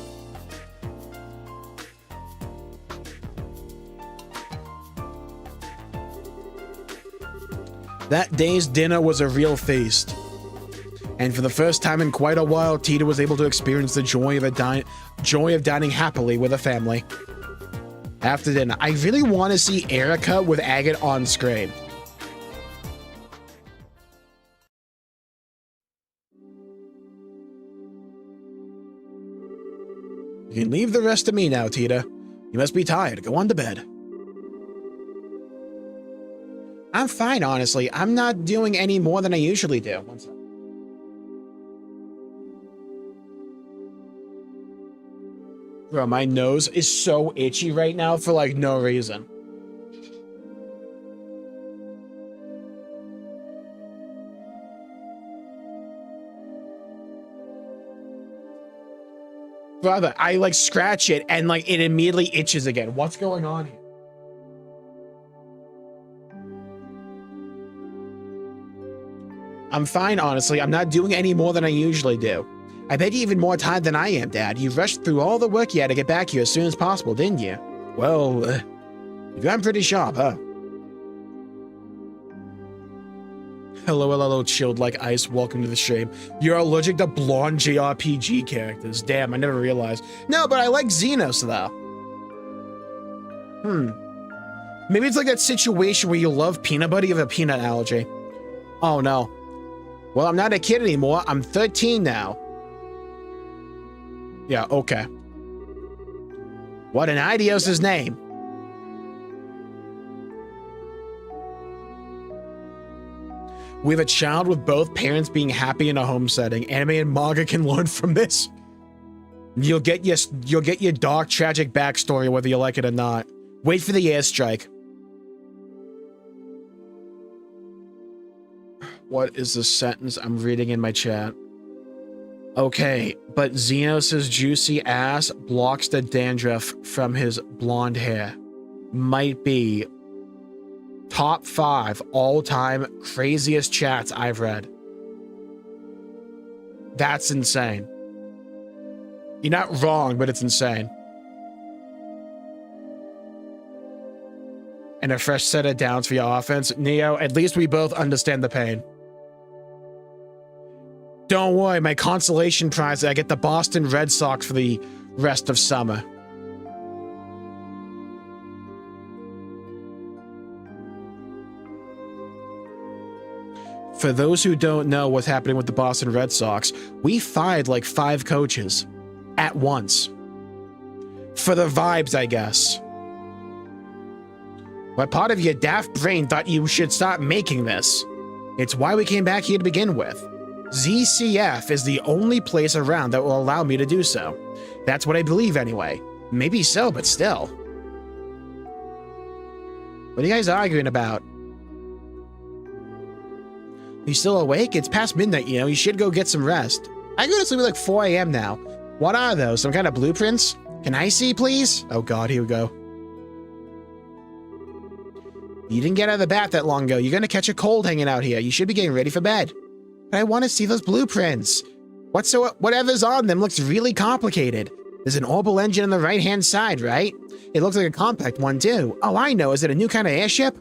That day's dinner was a real feast. And for the first time in quite a while, Tita was able to experience the joy of dining happily with a family. After dinner, I really want to see Erica with Agate on screen. You can leave the rest to me now, Tita. You must be tired. Go on to bed. I'm fine, honestly. I'm not doing any more than I usually do. One second. Bro, my nose is so itchy right now for like no reason. Brother, I like scratch it and like it immediately itches again. What's going on here? I'm fine, honestly. I'm not doing any more than I usually do. I bet you even more tired than I am, Dad. You rushed through all the work you had to get back here as soon as possible, didn't you? Well, you've gotten pretty sharp, huh? Hello, chilled like ice. Welcome to the stream. You're allergic to blonde JRPG characters. Damn, I never realized. No, but I like Xenos, though. Maybe it's like that situation where you love peanut butter, you have a peanut allergy. Oh, no. Well, I'm not a kid anymore. I'm 13 now. Yeah, okay. What an Idios' name. We have a child with both parents being happy in a home setting. Anime and manga can learn from this. You'll get your dark, tragic backstory whether you like it or not. Wait for the airstrike. What is the sentence I'm reading in my chat? Okay, but Xenos' juicy ass blocks the dandruff from his blonde hair. Might be top 5 all-time craziest chats I've read. That's insane. You're not wrong, but it's insane. And a fresh set of downs for your offense. Neo, at least we both understand the pain. Don't worry, my consolation prize, I get the Boston Red Sox for the rest of summer. For those who don't know what's happening with the Boston Red Sox, we fired like 5 coaches at once. For the vibes, I guess. What part of your daft brain thought you should stop making this? It's why we came back here to begin with. ZCF is the only place around that will allow me to do so. That's what I believe anyway. Maybe so, but still. What are you guys arguing about? You still awake? It's past midnight, you know. You should go get some rest. I go to sleep at like 4 a.m. now. What are those? Some kind of blueprints? Can I see, please? Oh god, here we go. You didn't get out of the bath that long ago. You're gonna catch a cold hanging out here. You should be getting ready for bed. But I want to see those blueprints. Whatever's on them looks really complicated. There's an orbital engine on the right-hand side, right? It looks like a compact one, too. Oh, I know. Is it a new kind of airship?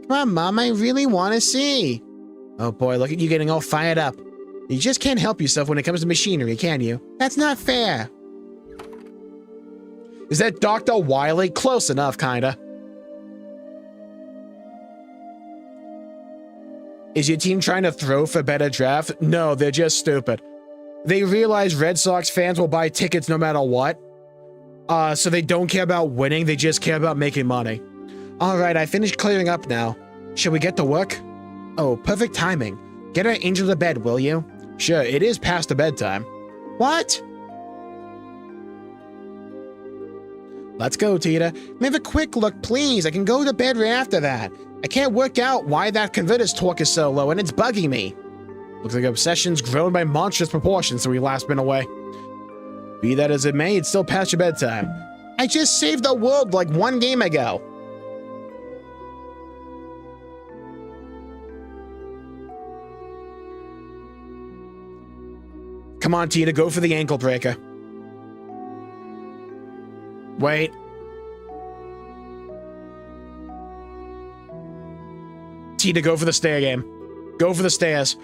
Come on, Mom. I really want to see. Oh, boy. Look at you getting all fired up. You just can't help yourself when it comes to machinery, can you? That's not fair. Is that Dr. Wily? Close enough, kinda. Is your team trying to throw for better draft? No, they're just stupid. They realize Red Sox fans will buy tickets no matter what. So they don't care about winning, they just care about making money. Alright, I finished clearing up now. Shall we get to work? Oh, perfect timing. Get our angel to bed, will you? Sure, it is past the bedtime. What? Let's go, Tita. Have a quick look, please. I can go to bed right after that. I can't work out why that converter's torque is so low, and it's bugging me. Looks like obsession's grown by monstrous proportions since we last been away. Be that as it may, it's still past your bedtime. I just saved the world like one game ago. Come on, Tina, go for the ankle breaker. Wait. Tina, go for the stair game. Go for the stairs.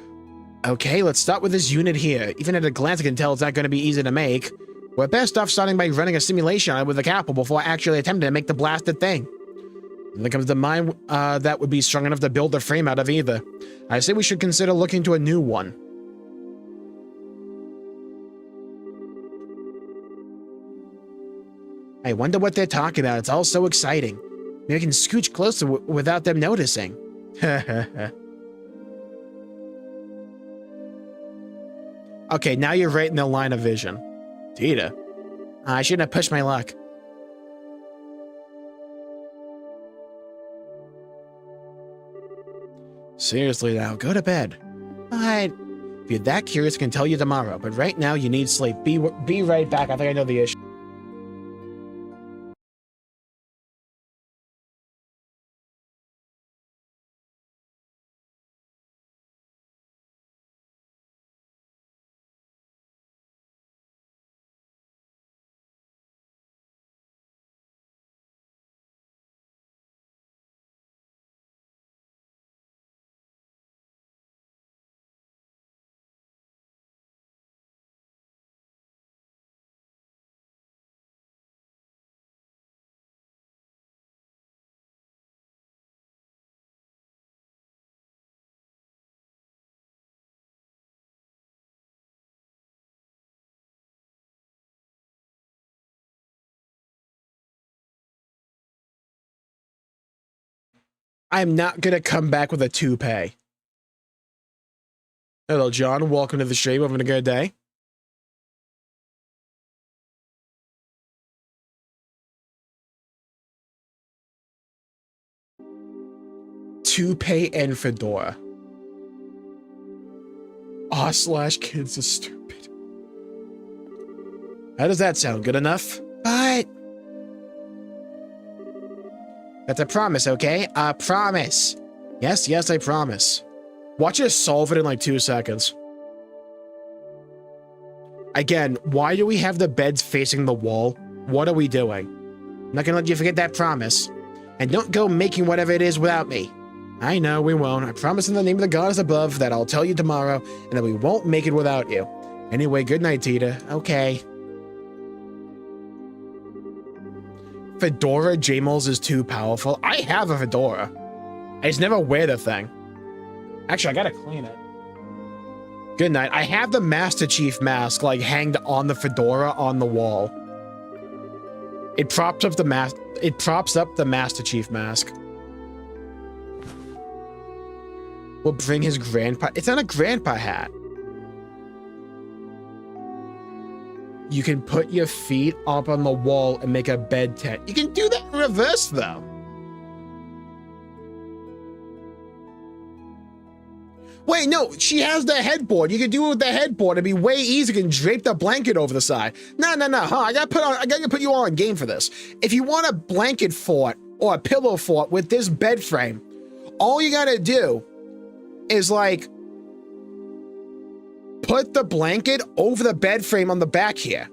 Okay, let's start with this unit here. Even at a glance, I can tell it's not going to be easy to make. We're best off starting by running a simulation on it with a capital before actually attempting to make the blasted thing. When it comes to mine, that would be strong enough to build the frame out of either. I say we should consider looking to a new one. I wonder what they're talking about. It's all so exciting. Maybe I can scooch closer without them noticing. Okay, now you're right in the line of vision. Tita. I shouldn't have pushed my luck. Seriously now, go to bed. But if you're that curious, I can tell you tomorrow. But right now, you need sleep. Be right back. I think I know the issue. I'm not gonna come back with a toupee. Hello, John. Welcome to the stream. Having a good day. Toupee and fedora. Kids are stupid. How does that sound? Good enough? But that's a promise, okay? A promise. Yes, yes, I promise. Watch us solve it in like 2 seconds. Again, why do we have the beds facing the wall? What are we doing? I'm not gonna let you forget that promise. And don't go making whatever it is without me. I know, we won't. I promise in the name of the goddess above that I'll tell you tomorrow and that we won't make it without you. Anyway, good night, Tita. Okay. Fedora Jmulls is too powerful. I have a fedora. I just never wear the thing. Actually, I gotta clean it. Good night. I have the Master Chief mask, like, hanged on the fedora on the wall. It props up the Master Chief mask. We'll bring his grandpa. It's not a grandpa hat. You can put your feet up on the wall and make a bed tent. You can do that in reverse, though. Wait, no, she has the headboard. You can do it with the headboard. It'd be way easier. You can drape the blanket over the side. No, huh? I gotta put you all in game for this. If you want a blanket fort or a pillow fort with this bed frame, all you gotta do is like put the blanket over the bed frame on the back here.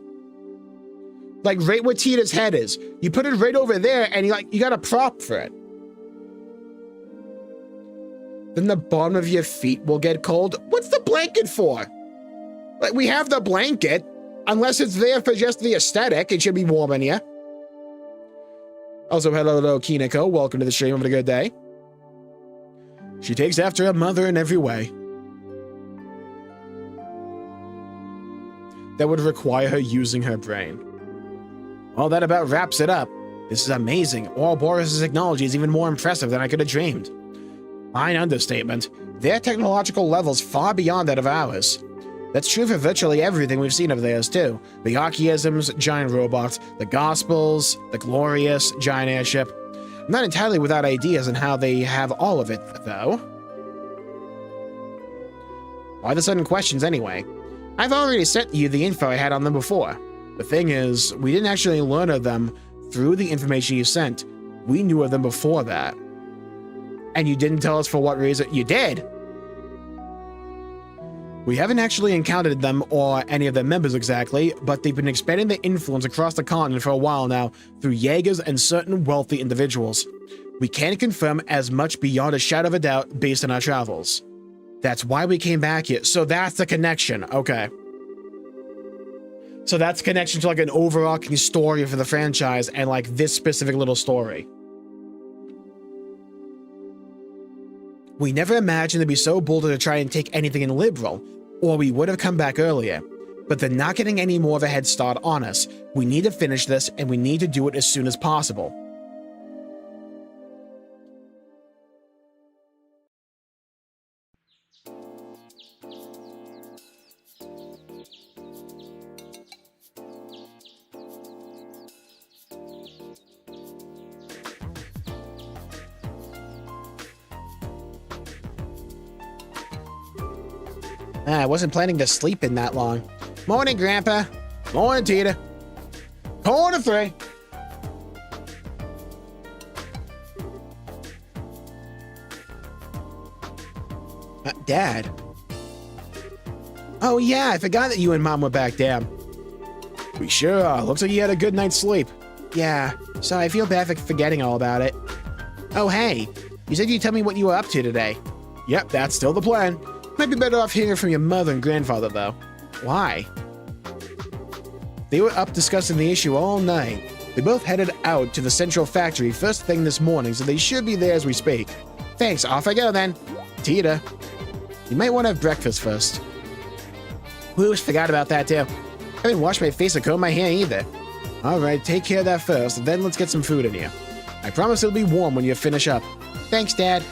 Like right where Tita's head is. You put it right over there and you got a prop for it. Then the bottom of your feet will get cold. What's the blanket for? Like, we have the blanket. Unless it's there for just the aesthetic, it should be warm in here. Also, hello, Kiniko. Welcome to the stream. Having a good day. She takes after her mother in every way. That would require her using her brain. Well, that about wraps it up. This is amazing. Ouroboros' technology is even more impressive than I could have dreamed. Fine understatement. Their technological level's far beyond that of ours. That's true for virtually everything we've seen of theirs, too. The archaisms, giant robots, the Gospels, the glorious, giant airship. I'm not entirely without ideas on how they have all of it, though. Why the sudden questions, anyway? I've already sent you the info I had on them before. The thing is, we didn't actually learn of them through the information you sent. We knew of them before that. And you didn't tell us for what reason. You did! We haven't actually encountered them or any of their members exactly, but they've been expanding their influence across the continent for a while now through Jaegers and certain wealthy individuals. We can't confirm as much beyond a shadow of a doubt based on our travels. That's why we came back here. So that's the connection. Okay. So that's a connection to like an overarching story for the franchise and like this specific little story. We never imagined they'd be so bold to try and take anything in liberal, or we would have come back earlier. But they're not getting any more of a head start on us. We need to finish this, and we need to do it as soon as possible. I wasn't planning to sleep in that long. Morning, Grandpa. Morning, Tita. Corner 3. Dad. Oh, yeah, I forgot that you and Mom were back down. We sure are. Looks like you had a good night's sleep. Yeah, so I feel bad for forgetting all about it. Oh, hey, you said you'd tell me what you were up to today. Yep, that's still the plan. Might be better off hearing from your mother and grandfather, though. Why? They were up discussing the issue all night. They both headed out to the central factory first thing this morning, so they should be there as we speak. Thanks, off I go then. Tita, you might want to have breakfast first. Whoosh, forgot about that too. I haven't washed my face or combed my hair either. Alright, take care of that first, then let's get some food in here. I promise it'll be warm when you finish up. Thanks, Dad.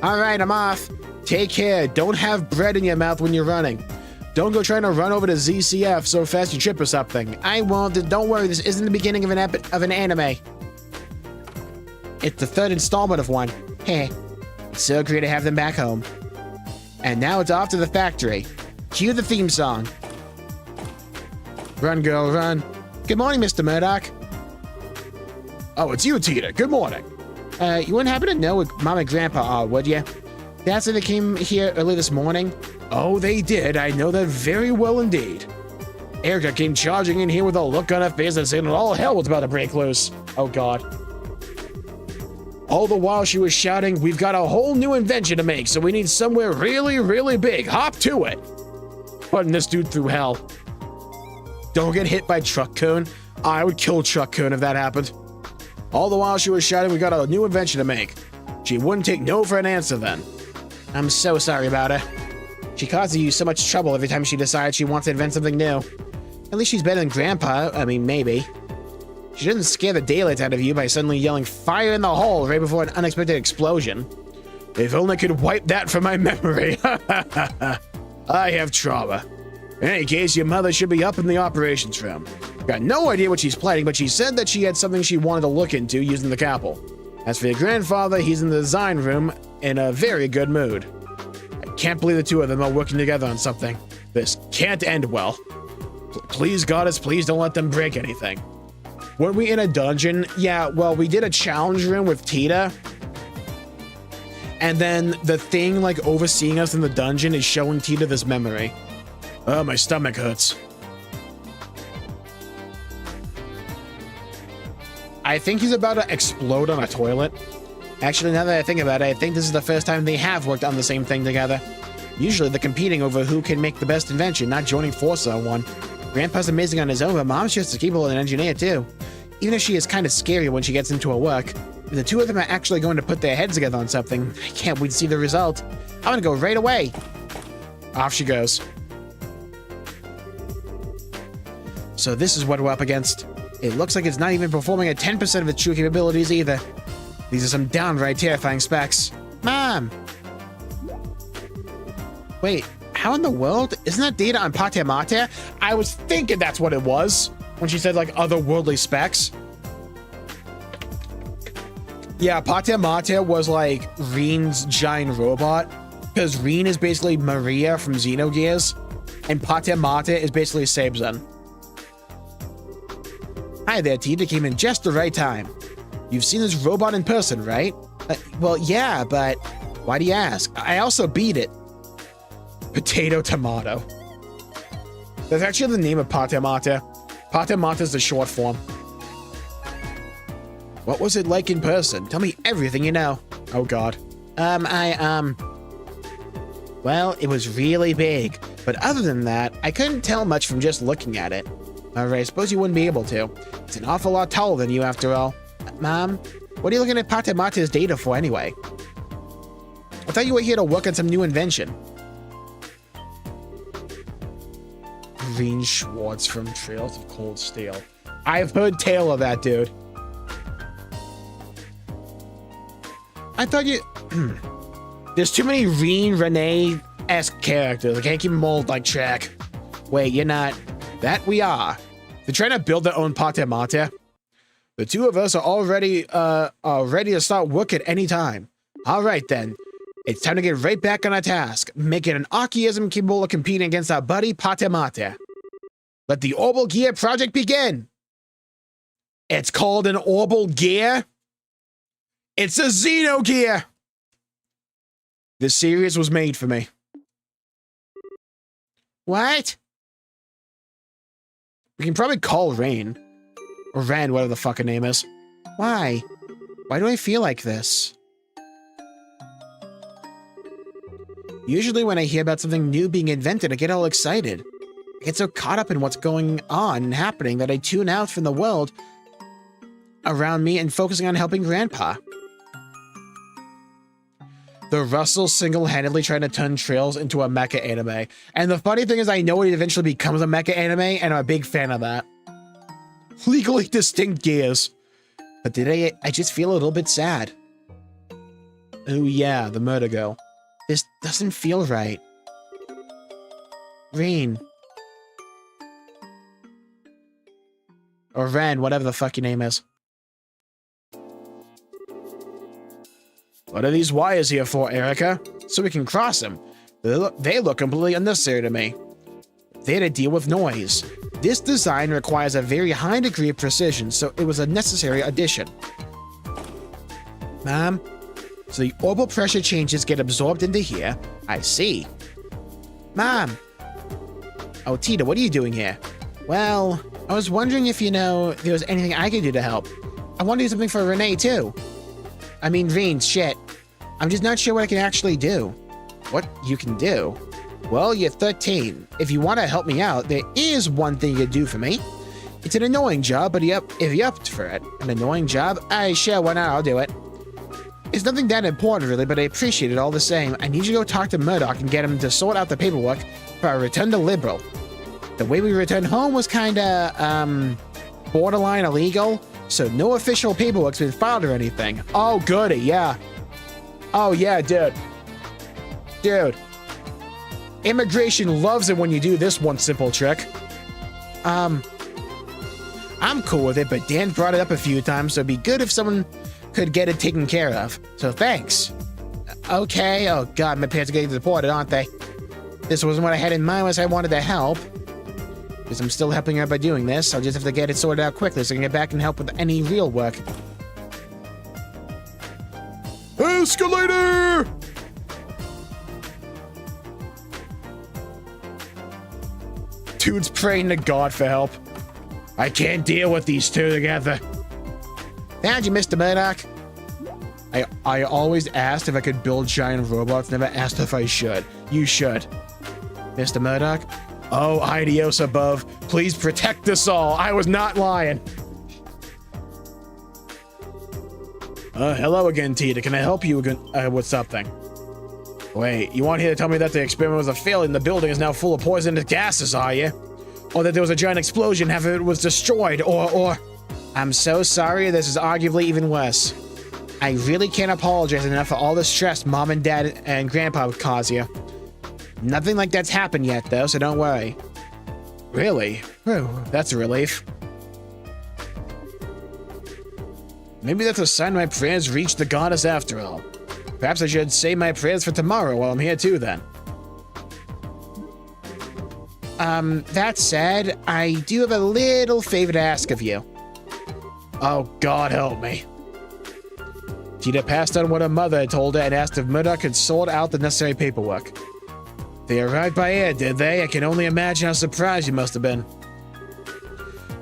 Alright, I'm off. Take care. Don't have bread in your mouth when you're running. Don't go trying to run over to ZCF so fast you trip or something. I won't. Don't worry, this isn't the beginning of an anime. It's the third installment of one. Heh. It's so great to have them back home. And now it's off to the factory. Cue the theme song. Run, girl, run. Good morning, Mr. Murdoch. Oh, it's you, Tita. Good morning. You wouldn't happen to know what Mom and Grandpa are, would you? That's why they came here early this morning? Oh, they did. I know that very well indeed. Erica came charging in here with a look on her face and saying all hell was about to break loose. Oh, God. All the while she was shouting, we've got a whole new invention to make, so we need somewhere really, really big. Hop to it. Putting this dude through hell. Don't get hit by Truck Cone. I would kill Truck Cone if that happened. All the while she was shouting, we got a new invention to make. She wouldn't take no for an answer then. I'm so sorry about her. She causes you so much trouble every time she decides she wants to invent something new. At least she's better than Grandpa. I mean, maybe. She doesn't scare the daylights out of you by suddenly yelling fire in the hole right before an unexpected explosion. If only I could wipe that from my memory. I have trauma. In any case, your mother should be up in the operations room. Got no idea what she's planning, but she said that she had something she wanted to look into using the Capel. As for your grandfather, he's in the design room in a very good mood. I can't believe the two of them are working together on something. This can't end well. Please, Goddess, please don't let them break anything. Weren't we in a dungeon? Yeah, well, we did a challenge room with Tita. And then the thing, like, overseeing us in the dungeon is showing Tita this memory. Oh, my stomach hurts. I think he's about to explode on a toilet. Actually, now that I think about it, I think this is the first time they have worked on the same thing together. Usually they're competing over who can make the best invention, not joining forces on one. Grandpa's amazing on his own, but Mom's just as capable as an engineer too. Even if she is kind of scary when she gets into her work, the two of them are actually going to put their heads together on something. I can't wait to see the result. I'm gonna go right away. Off she goes. So this is what we're up against. It looks like it's not even performing at 10% of its true capabilities either. These are some downright terrifying specs. Mom! Wait, how in the world? Isn't that data on Pater Mater? I was thinking that's what it was when she said like otherworldly specs. Yeah, Pater Mater was like Reen's giant robot. Because Reen is basically Maria from Xenogears. And Pater Mater is basically Sabzen. Hi there, Tita, came in just the right time. You've seen this robot in person, right? Well, yeah, but why do you ask? I also beat it. Potato Tomato. That's actually the name of Pater Mater. Pater Mater is the short form. What was it like in person? Tell me everything you know. Oh, God. Well, it was really big. But other than that, I couldn't tell much from just looking at it. Alright, I suppose you wouldn't be able to. It's an awful lot taller than you, after all. Mom, what are you looking at Pater Mater's data for, anyway? I thought you were here to work on some new invention. Green Schwartz from Trails of Cold Steel. I've heard tale of that, dude. I thought you... There's too many Renee-esque characters. I can't keep them all, like, track. Wait, you're not... That we are. They're trying to build their own Pater Mater. The two of us are all ready to start work at any time. All right, then. It's time to get right back on our task. Making an Archaeism capable of competing against our buddy Pater Mater. Let the Orbital Gear project begin. It's called an Orbital Gear. It's a Xenogear. This series was made for me. What? We can probably call Rain. Or Ren, whatever the fuck her name is. Why? Why do I feel like this? Usually when I hear about something new being invented, I get all excited. I get so caught up in what's going on and happening that I tune out from the world around me and focusing on helping Grandpa. The Russell single-handedly trying to turn Trails into a mecha anime. And the funny thing is I know it eventually becomes a mecha anime, and I'm a big fan of that. Legally distinct gears. But today, I just feel a little bit sad. Oh yeah, the murder girl. This doesn't feel right. Rain. Or Ren, whatever the fuck your name is. What are these wires here for, Erica? So we can cross them. They look completely unnecessary to me. They're to deal with noise. This design requires a very high degree of precision, so it was a necessary addition. Mom? So the orbital pressure changes get absorbed into here. I see. Mom! Oh, Tita, what are you doing here? Well, I was wondering if, there was anything I could do to help. I want to do something for Renee, too. I mean, Reen, shit. I'm just not sure what I can actually do. What you can do? Well, you're 13. If you want to help me out, there is one thing you could do for me. It's an annoying job, but if you're up for it. An annoying job? Sure, why not? I'll do it. It's nothing that important, really, but I appreciate it all the same. I need you to go talk to Murdoch and get him to sort out the paperwork for our return to Liberal. The way we returned home was kinda, borderline illegal, so no official paperwork's been filed or anything. Oh, goody, yeah. Oh, yeah, dude. Dude. Immigration loves it when you do this one simple trick. I'm cool with it, but Dan brought it up a few times, so it'd be good if someone could get it taken care of. So thanks. Okay. Oh, God, my parents are getting deported, aren't they? This wasn't what I had in mind when I wanted to help. Because I'm still helping her by doing this. I'll just have to get it sorted out quickly so I can get back and help with any real work. Escalator! Dude's praying to God for help. I can't deal with these two together. Found you, Mr. Murdoch. I always asked if I could build giant robots, never asked if I should. You should. Mr. Murdoch? Oh, Idios above, please protect us all. I was not lying. Hello again, Tita. Can I help you again, with something? Wait, you want here to tell me that the experiment was a failure and the building is now full of poisonous gases, are you? Or that there was a giant explosion, half of it was destroyed, or... I'm so sorry, this is arguably even worse. I really can't apologize enough for all the stress Mom and Dad and Grandpa would cause you. Nothing like that's happened yet, though, so don't worry. Really? Whew, that's a relief. Maybe that's a sign my prayers reached the goddess after all. Perhaps I should save my prayers for tomorrow while I'm here too, then. That said, I do have a little favor to ask of you. Oh, God help me. Tita passed on what her mother had told her and asked if Murdoch had sold out the necessary paperwork. They arrived by air, did they? I can only imagine how surprised you must have been.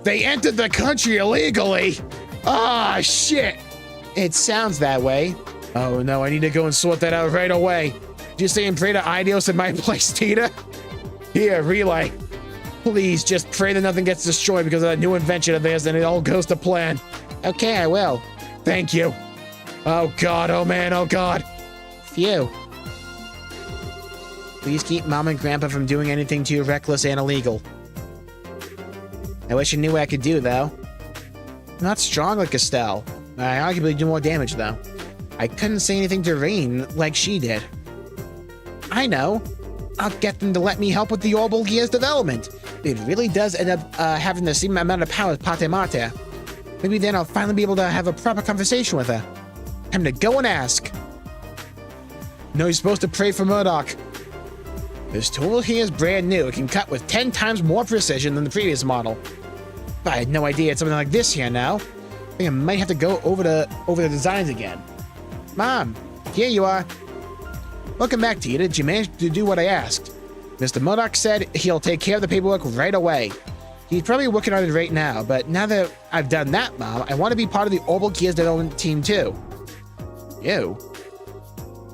They entered the country illegally! Ah, shit! It sounds that way. Oh no, I need to go and sort that out right away. Just say and pray to Idios in my place, Tita? Here, relay. Please, just pray that nothing gets destroyed because of that new invention of theirs and it all goes to plan. Okay, I will. Thank you. Oh God, oh man, oh God. Phew. Please keep Mom and Grandpa from doing anything too reckless and illegal. I wish I knew what I could do, though. I'm not strong like Estelle. I arguably do more damage, though. I couldn't say anything to Rain like she did. I know. I'll get them to let me help with the Orbital Gear's development. It really does end up having the same amount of power as Pate Mate. Maybe then I'll finally be able to have a proper conversation with her. Time to go and ask. No, you're supposed to pray for Murdoch. This tool here is brand new. It can cut with 10 times more precision than the previous model. But I had no idea it's something like this here now. I think I might have to go over the designs again. Mom, here you are. Welcome back, Tita. Did you manage to do what I asked? Mr. Murdoch said he'll take care of the paperwork right away. He's probably working on it right now, but now that I've done that, Mom, I want to be part of the Orbital Gears development team too. You?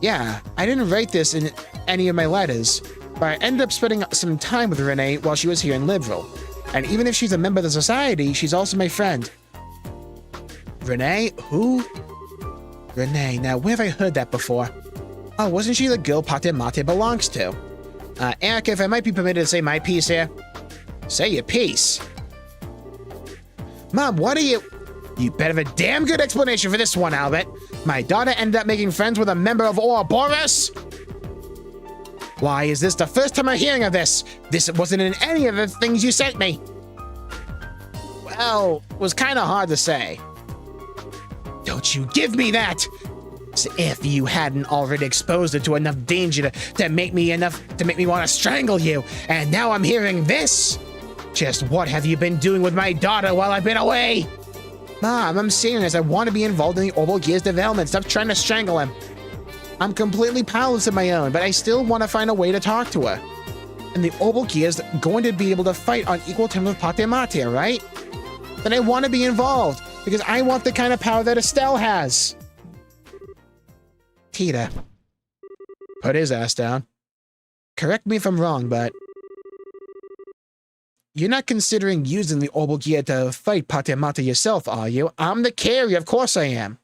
Yeah, I didn't write this in any of my letters, but I ended up spending some time with Renee while she was here in Liberal. And even if she's a member of the society, she's also my friend. Renee? Who? Renee. Now, where have I heard that before? Oh, wasn't she the girl Pate Mate belongs to? Erica, if I might be permitted to say my piece here. Say your piece. Mom, what are you... You better have a damn good explanation for this one, Albert. My daughter ended up making friends with a member of Ouroboros? Why, is this the first time I'm hearing of this? This wasn't in any of the things you sent me. Well, it was kind of hard to say. Don't you give me that! As if you hadn't already exposed it to enough danger to make me want to strangle you, and now I'm hearing this? Just what have you been doing with my daughter while I've been away? Mom, I'm serious. I want to be involved in the Orbital Gears development. Stop trying to strangle him. I'm completely powerless of my own, but I still want to find a way to talk to her. And the Orbital Gears going to be able to fight on equal terms with Pate Mate, right? Then I want to be involved, because I want the kind of power that Estelle has. Tita. Put his ass down. Correct me if I'm wrong, but... You're not considering using the Orbital Gear to fight Pate Mate yourself, are you? I'm the carrier, of course I am.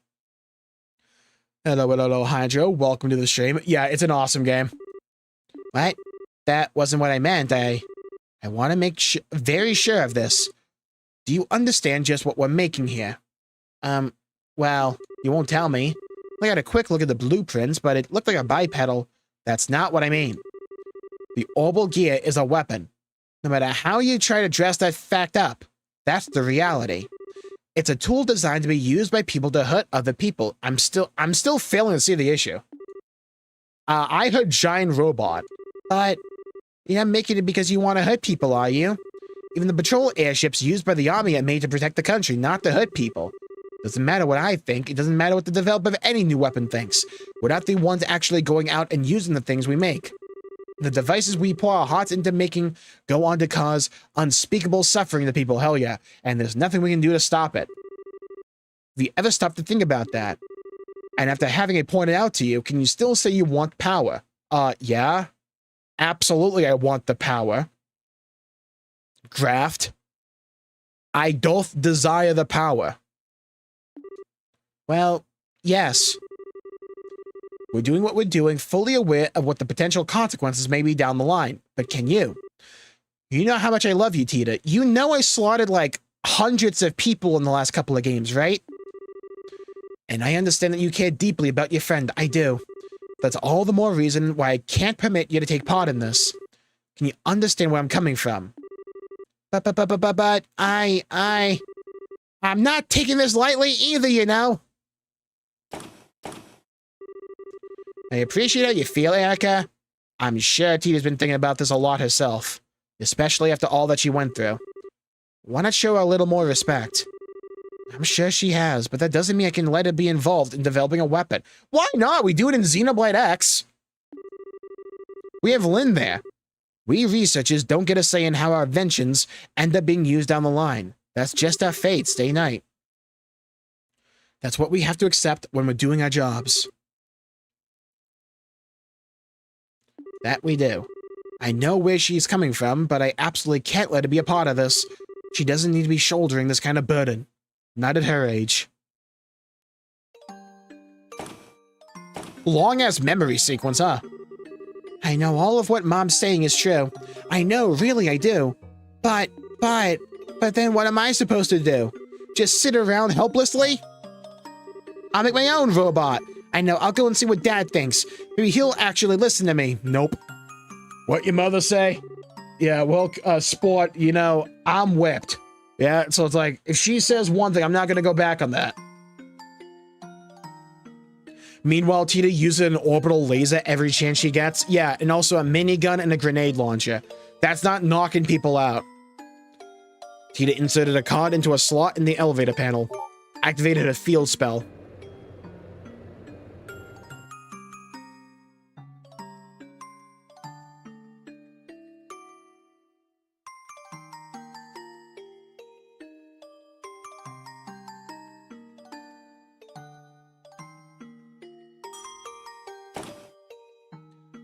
Hello, Hydro. Welcome to the stream. Yeah, it's an awesome game. What? That wasn't what I meant. I want to make very sure of this. Do you understand just what we're making here? Well, you won't tell me. I got a quick look at the blueprints, but it looked like a bipedal. That's not what I mean. The Orbital Gear is a weapon. No matter how you try to dress that fact up, that's the reality. It's a tool designed to be used by people to hurt other people. I'm still failing to see the issue. I heard giant robot, but you're not making it because you want to hurt people, are you? Even the patrol airships used by the army are made to protect the country, not to hurt people. Doesn't matter what I think. It doesn't matter what the developer of any new weapon thinks. We're not the ones actually going out and using the things we make. The devices we pour our hearts into making go on to cause unspeakable suffering to people, hell yeah. And there's nothing we can do to stop it. Have you ever stopped to think about that? And after having it pointed out to you, can you still say you want power? Yeah. Absolutely, I want the power. Graft. I doth desire the power. Well, yes. We're doing what we're doing, fully aware of what the potential consequences may be down the line. But can you? You know how much I love you, Tita. You know I slaughtered, like, hundreds of people in the last couple of games, right? And I understand that you care deeply about your friend. I do. That's all the more reason why I can't permit you to take part in this. Can you understand where I'm coming from? But I'm not taking this lightly either, you know? I appreciate how you feel, Erica. I'm sure Tita's been thinking about this a lot herself, especially after all that she went through. Why not show her a little more respect? I'm sure she has, but that doesn't mean I can let her be involved in developing a weapon. Why not? We do it in Xenoblade X. We have Lynn there. We researchers don't get a say in how our inventions end up being used down the line. That's just our fate, stay night. That's what we have to accept when we're doing our jobs. That we do. I know where she's coming from, but I absolutely can't let her be a part of this. She doesn't need to be shouldering this kind of burden. Not at her age. Long-ass memory sequence, huh? I know all of what Mom's saying is true. I know, really I do. But then what am I supposed to do? Just sit around helplessly? I'll make my own robot. I know, I'll go and see what Dad thinks. Maybe he'll actually listen to me. Nope. What your mother say? Yeah, well, sport, you know, I'm whipped. Yeah, so it's like, if she says one thing, I'm not gonna go back on that. Meanwhile, Tita uses an orbital laser every chance she gets. Yeah, and also a minigun and a grenade launcher. That's not knocking people out. Tita inserted a card into a slot in the elevator panel. Activated a field spell.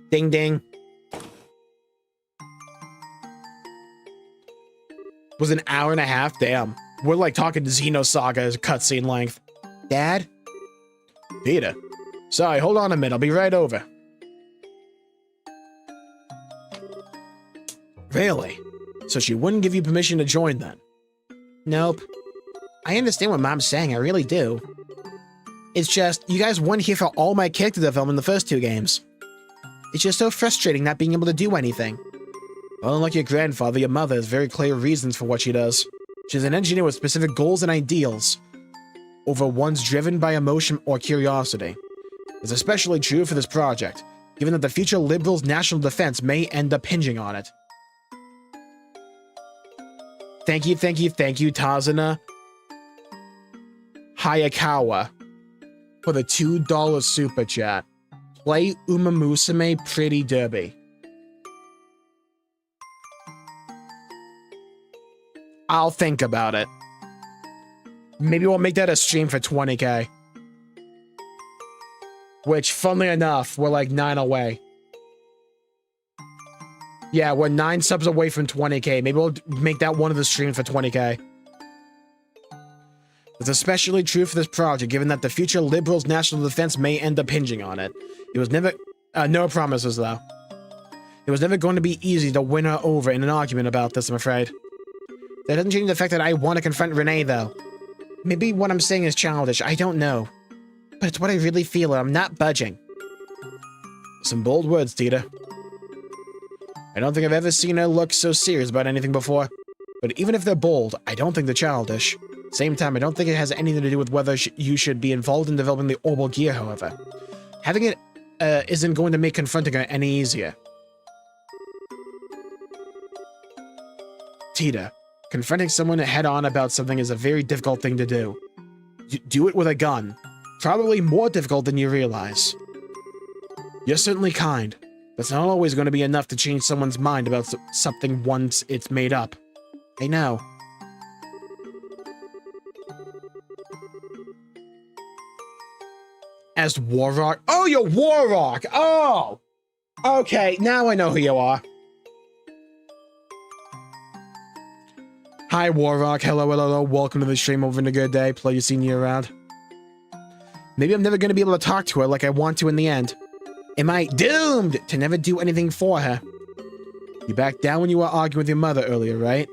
Ding ding. Was an hour and a half? Damn. We're like talking Xenosaga as cutscene length. Dad? Tita. Sorry, hold on a minute. I'll be right over. Really? So she wouldn't give you permission to join then? Nope. I understand what Mom's saying. I really do. It's just, you guys weren't here for all my character development in the first two games. It's just so frustrating not being able to do anything. Unlike your grandfather, your mother has very clear reasons for what she does. She's an engineer with specific goals and ideals, over ones driven by emotion or curiosity. It's especially true for this project, given that the future Liberals' national defense may end up hinging on it. Thank you, Tazuna Hayakawa, for the $2 super chat. Play Uma Musume Pretty Derby. I'll think about it. Maybe we'll make that a stream for 20k. Which, funnily enough, we're like 9 away. Yeah, we're 9 subs away from 20k. Maybe we'll make that one of the streams for 20k. It's especially true for this project, given that the future Liberals' national defense may end up hinging on it. It was never... no promises, though. It was never going to be easy to win her over in an argument about this, I'm afraid. That doesn't change the fact that I want to confront Renee, though. Maybe what I'm saying is childish, I don't know. But it's what I really feel, and I'm not budging. Some bold words, Tita. I don't think I've ever seen her look so serious about anything before. But even if they're bold, I don't think they're childish. Same time, I don't think it has anything to do with whether you should be involved in developing the orbital gear, however. Having it isn't going to make confronting her any easier. Tita, confronting someone head-on about something is a very difficult thing to do. Do it with a gun. Probably more difficult than you realize. You're certainly kind. That's not always going to be enough to change someone's mind about something once it's made up. I know. As Warrock? Oh, you're Warrock! Oh! Okay, now I know who you are. Hi, Warrock. Hello, hello, hello. Welcome to the stream. Having a good day. Pleasure seeing you around. Maybe I'm never going to be able to talk to her like I want to in the end. Am I doomed to never do anything for her? You backed down when you were arguing with your mother earlier, right?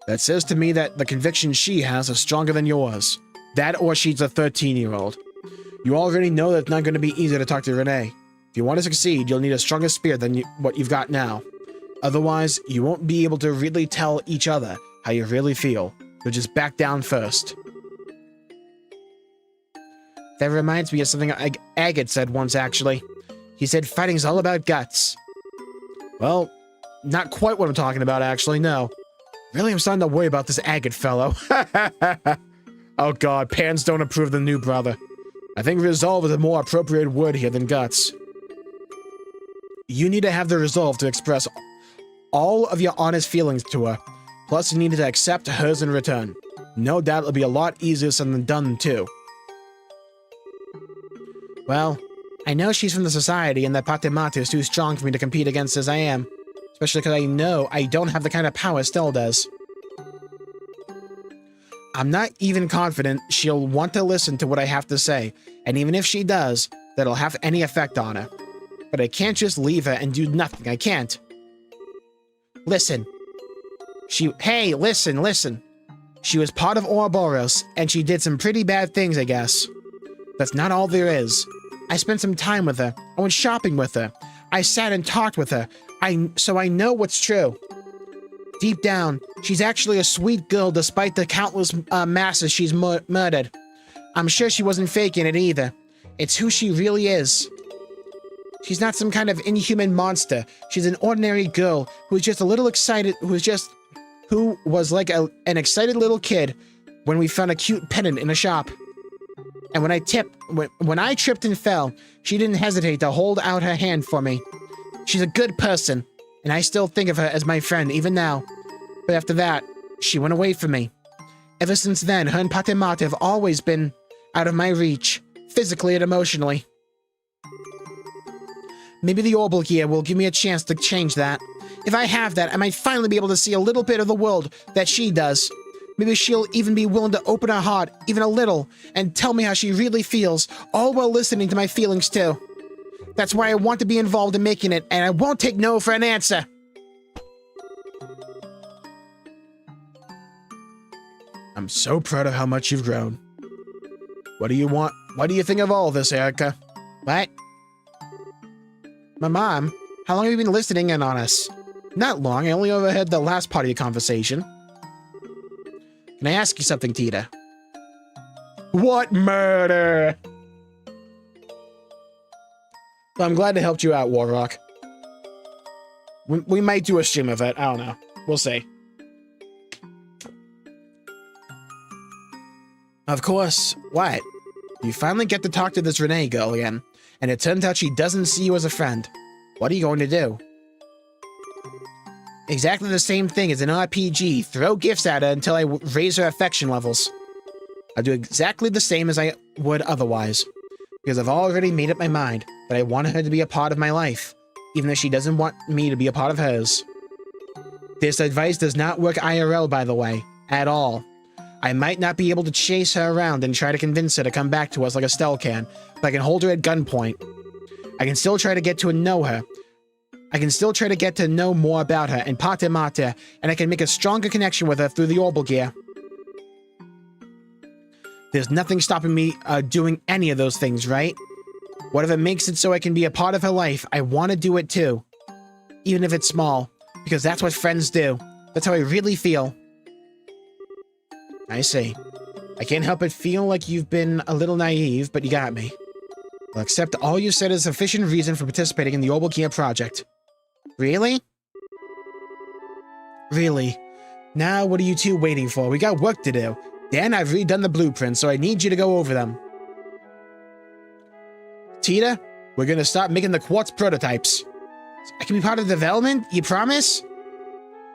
That says to me that the convictions she has are stronger than yours. That or she's a 13-year-old. You already know that it's not going to be easy to talk to Renee. If you want to succeed, you'll need a stronger spirit than what you've got now. Otherwise, you won't be able to really tell each other how you really feel. You'll just back down first. That reminds me of something Agate said once, actually. He said fighting's all about guts. Well, not quite what I'm talking about, actually, no. Really, I'm starting to worry about this Agate fellow. Oh god, pans don't approve the new brother. I think resolve is a more appropriate word here than guts. You need to have the resolve to express all of your honest feelings to her. Plus, you need to accept hers in return. No doubt it'll be a lot easier said than done, too. Well, I know she's from the society and that Patemate is too strong for me to compete against as I am. Especially because I know I don't have the kind of power Stella does. I'm not even confident she'll want to listen to what I have to say, and even if she does, that'll have any effect on her. But I can't just leave her and do nothing, I can't. Listen. Hey, listen. She was part of Ouroboros, and she did some pretty bad things, I guess. That's not all there is. I spent some time with her. I went shopping with her. I sat and talked with her. So I know what's true. Deep down, she's actually a sweet girl despite the countless masses she's murdered. I'm sure she wasn't faking it either. It's who she really is. She's not some kind of inhuman monster. She's an ordinary girl who's just a little excited, who was like an excited little kid when we found a cute pendant in a shop. And when I tripped and fell, she didn't hesitate to hold out her hand for me. She's a good person, and I still think of her as my friend even now. But after that, she went away from me. Ever since then, her and Patemate have always been out of my reach, physically and emotionally. Maybe the Orbital gear will give me a chance to change that. If I have that, I might finally be able to see a little bit of the world that she does. Maybe she'll even be willing to open her heart, even a little, and tell me how she really feels, all while listening to my feelings too. That's why I want to be involved in making it, and I won't take no for an answer. I'm so proud of how much you've grown. What do you want? What do you think of all this, Erica? What? My mom? How long have you been listening in on us? Not long, I only overheard the last part of your conversation. Can I ask you something, Tita? What murder? Well, I'm glad to help you out, Warrock. We might do a stream of it, I don't know. We'll see. Of course, what? You finally get to talk to this Renee girl again, and it turns out she doesn't see you as a friend. What are you going to do? Exactly the same thing as an RPG. Throw gifts at her until I raise her affection levels. I'll do exactly the same as I would otherwise, because I've already made up my mind that I want her to be a part of my life, even if she doesn't want me to be a part of hers. This advice does not work IRL, by the way, at all. I might not be able to chase her around and try to convince her to come back to us like Estelle can, but I can hold her at gunpoint. I can still try to get to know her. I can still try to get to know more about her and Patemate, and I can make a stronger connection with her through the Orbital gear. There's nothing stopping me doing any of those things, right? Whatever makes it so I can be a part of her life, I want to do it too. Even if it's small, because that's what friends do. That's how I really feel. I see. I can't help but feel like you've been a little naive, but you got me. I'll accept all you said as sufficient reason for participating in the Orbital gear project. Really? Really. Now what are you two waiting for? We got work to do. Dan, I've redone the blueprints, so I need you to go over them. Tita, we're gonna start making the quartz prototypes. I can be part of the development? You promise?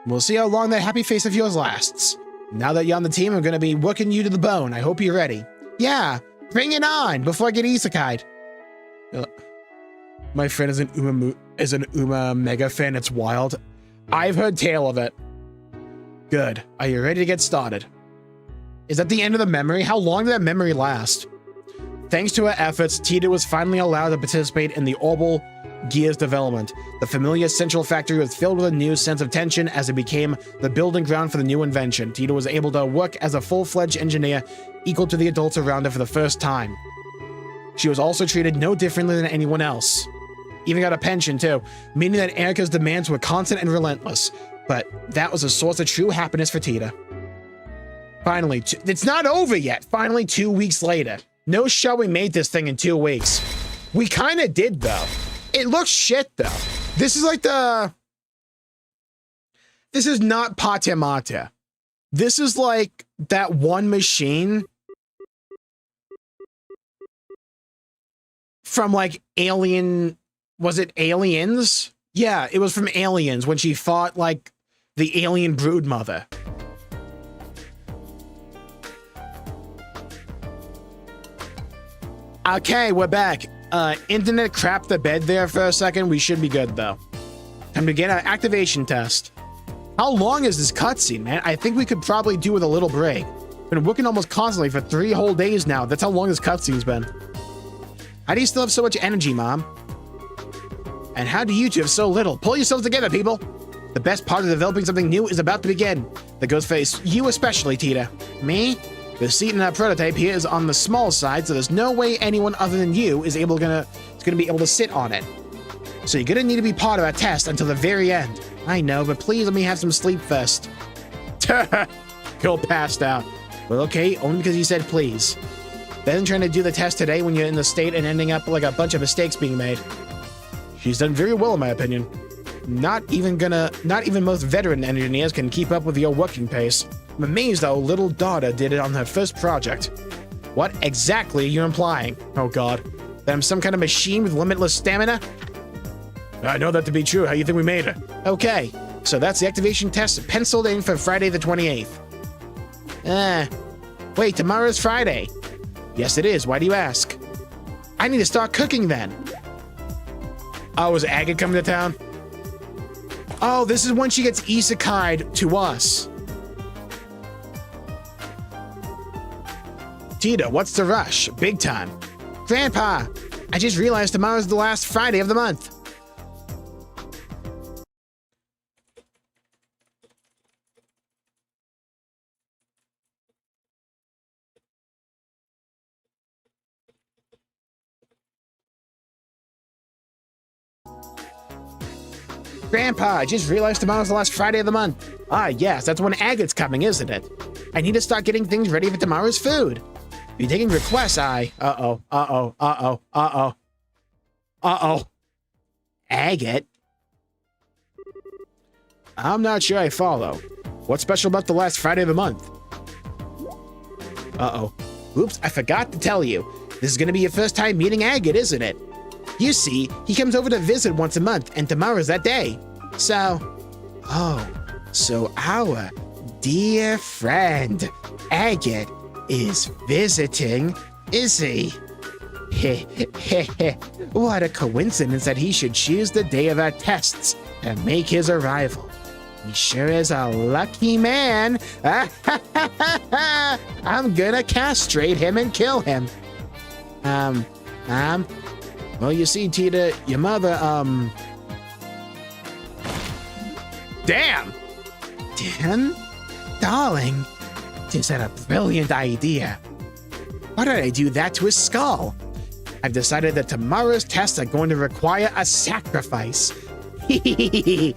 We'll see how long that happy face of yours lasts. Now that you're on the team, I'm gonna be working you to the bone. I hope you're ready. Yeah, bring it on before I get isekai'd. My friend is an Uma mega fan. It's wild. I've heard tale of it. Good. Are you ready to get started? Is that the end of the memory? How long did that memory last? Thanks to her efforts, Tita was finally allowed to participate in the Orbital Gear's development. The familiar central factory was filled with a new sense of tension as it became the building ground for the new invention. Tita was able to work as a full-fledged engineer equal to the adults around her for the first time. She was also treated no differently than anyone else. Even got a pension, too, meaning that Erica's demands were constant and relentless. But that was a source of true happiness for Tita. Finally, it's not over yet. Finally, 2 weeks later. No show we made this thing in 2 weeks. We kind of did, though. It looks shit, though. This is like the... This is not Pate Mate. This is like that one machine from like Alien... Was it Aliens? Yeah, it was from Aliens when she fought like the alien brood mother. Okay, we're back. Internet crapped the bed there for a second. We should be good, though. Time to get our activation test. How long is this cutscene, man? I think we could probably do with a little break. Been working almost constantly for 3 whole days now. That's how long this cutscene's been. How do you still have so much energy, Mom? And how do you two have so little? Pull yourselves together, people. The best part of developing something new is about to begin. That goes for you especially, Tita. Me? The seat in our prototype here is on the small side, so there's no way anyone other than you is gonna be able to sit on it. So you're gonna need to be part of our test until the very end. I know, but please let me have some sleep first. Girl passed out. Well, okay, only because you said please. Better than trying to do the test today when you're in the state and ending up like a bunch of mistakes being made. She's done very well, in my opinion. Not even most veteran engineers can keep up with your working pace. I'm amazed how little daughter did it on her first project. What exactly are you implying? Oh god. That I'm some kind of machine with limitless stamina? I know that to be true. How do you think we made it? Okay, so that's the activation test penciled in for Friday the 28th. Wait, tomorrow's Friday. Yes, it is. Why do you ask? I need to start cooking then. Oh, is Agate coming to town? Oh, this is when she gets isekai'd to us. Tita, what's the rush? Big time. Grandpa, I just realized tomorrow's the last Friday of the month. Grandpa, I just realized tomorrow's the last Friday of the month. Ah, yes, that's when Agate's coming, isn't it? I need to start getting things ready for tomorrow's food. If you're taking requests, Uh-oh. Agate? I'm not sure I follow. What's special about the last Friday of the month? Uh-oh. Oops, I forgot to tell you. This is gonna be your first time meeting Agate, isn't it? You see, he comes over to visit once a month, and tomorrow's that day. So our dear friend, Agate, is visiting, is he? What a coincidence that he should choose the day of our tests to make his arrival. He sure is a lucky man. I'm gonna castrate him and kill him. Well, you see, Tita, your mother, Damn! Dan? Darling, is that a brilliant idea? Why did I do that to his skull? I've decided that tomorrow's tests are going to require a sacrifice. We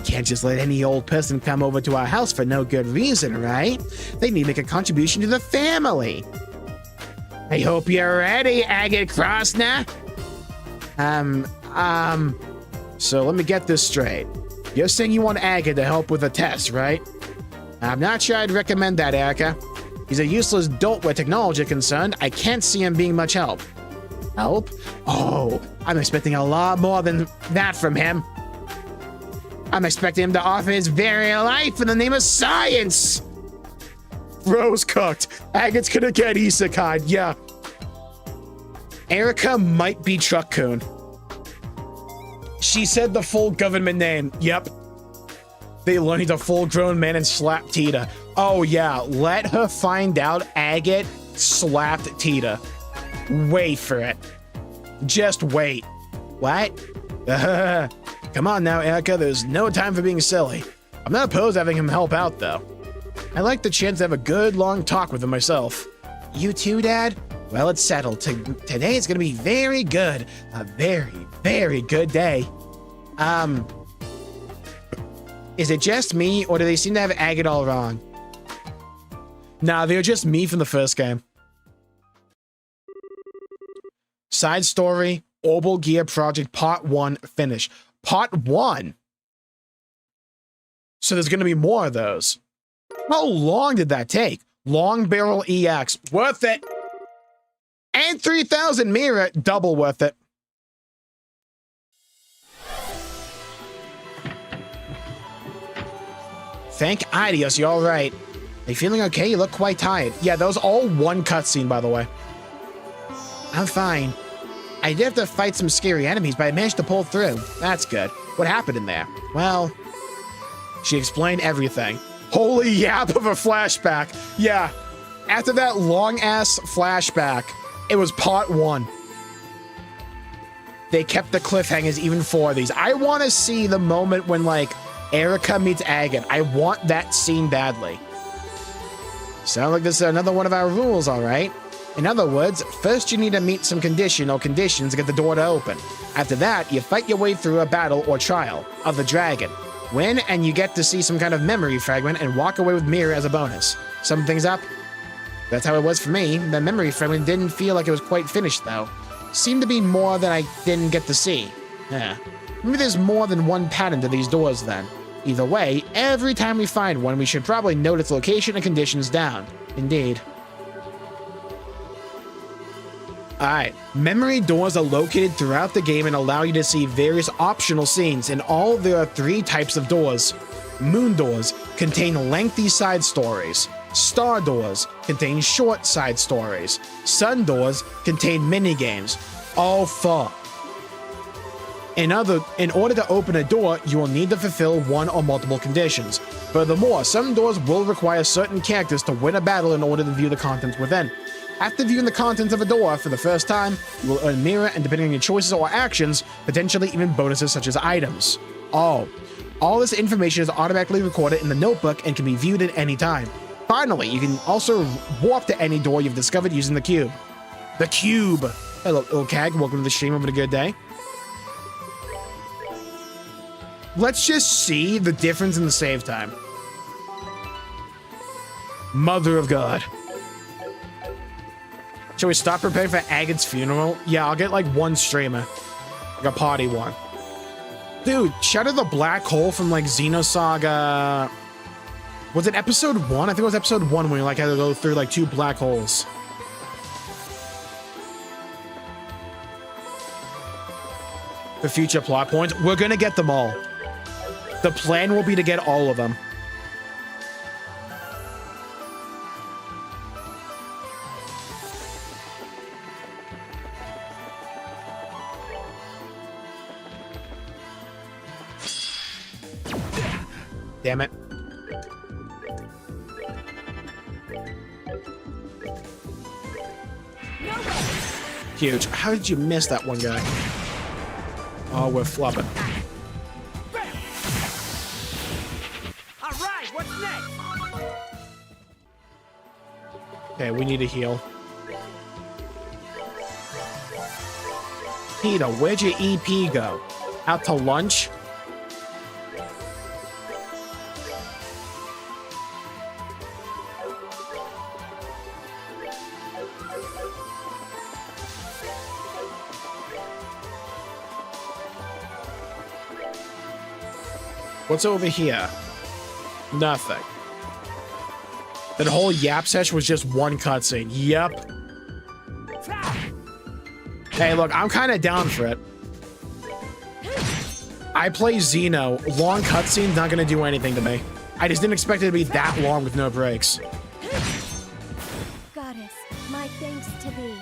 can't just let any old person come over to our house for no good reason, right? They need to make a contribution to the family. I hope you're ready, Agate Krosna. So let me get this straight. You're saying you want Agate to help with the test, right? I'm not sure I'd recommend that, Erica. He's a useless dolt where technology is concerned. I can't see him being much help. Help? Oh, I'm expecting a lot more than that from him. I'm expecting him to offer his very life in the name of science. Rose cooked. Agate's gonna get isekai'd, yeah. Erica might be Truck-kun. She said the full government name. Yep. They learned a full-grown man and slapped Tita. Oh, yeah. Let her find out Agate slapped Tita. Wait for it. Just wait. What? Come on now, Erica. There's no time for being silly. I'm not opposed to having him help out, though. I like the chance to have a good, long talk with him myself. You too, Dad? Well, it's settled. Today is going to be very good. A very, very good day. Is it just me, or do they seem to have Agate all wrong? Nah, they're just me from the first game. Side story, Orbital Gear Project Part 1 finish. Part 1? So there's going to be more of those. How long did that take? Long Barrel EX. Worth it. And 3,000 Mira. Double worth it. Thank Idios, you're all right. Are you feeling okay? You look quite tired. Yeah, that was all one cutscene, by the way. I'm fine. I did have to fight some scary enemies, but I managed to pull through. That's good. What happened in there? Well, she explained everything. Holy yap of a flashback. Yeah, after that long-ass flashback, it was part 1. They kept the cliffhangers even for these. I want to see the moment when, like, Erica meets Agate. I want that scene badly. Sound like this is another one of our rules, all right? In other words, first you need to meet some condition or conditions to get the door to open. After that, you fight your way through a battle or trial of the dragon. Win, and you get to see some kind of memory fragment and walk away with Mira as a bonus. Sum things up? That's how it was for me. The memory fragment didn't feel like it was quite finished, though. Seemed to be more than I didn't get to see. Yeah. Maybe there's more than one pattern to these doors, then. Either way, every time we find one, we should probably note its location and conditions down. Indeed. Alright, memory doors are located throughout the game and allow you to see various optional scenes. In all, there are 3 types of doors. Moon doors contain lengthy side stories. Star doors contain short side stories. Sun doors contain minigames. All 4. In order to open a door, you will need to fulfill one or multiple conditions. Furthermore, some doors will require certain characters to win a battle in order to view the contents within. After viewing the contents of a door for the first time, you will earn Mira, and depending on your choices or actions, potentially even bonuses such as items. All this information is automatically recorded in the notebook and can be viewed at any time. Finally, you can also warp to any door you've discovered using the cube. The cube! Hello, Ilkag. Welcome to the stream. Having a good day. Let's just see the difference in the save time. Mother of God. Shall we stop preparing for Agate's funeral? Yeah, I'll get like one streamer. Like a party one. Dude, Shadow the Black Hole from like Xenosaga... Was it episode 1? I think it was episode 1 when we like had to go through like 2 black holes. The future plot points. We're gonna get them all. The plan will be to get all of them. Damn it. Huge. How did you miss that one guy? Oh, we're flopping. All right, what's next? Okay, we need to heal. Peter, where'd your EP go? Out to lunch? What's over here? Nothing. That whole yap sesh was just one cutscene. Yep. Hey, look, I'm kind of down for it. I play Xeno. Long cutscene's not going to do anything to me. I just didn't expect it to be that long with no breaks. Goddess, my thanks to thee.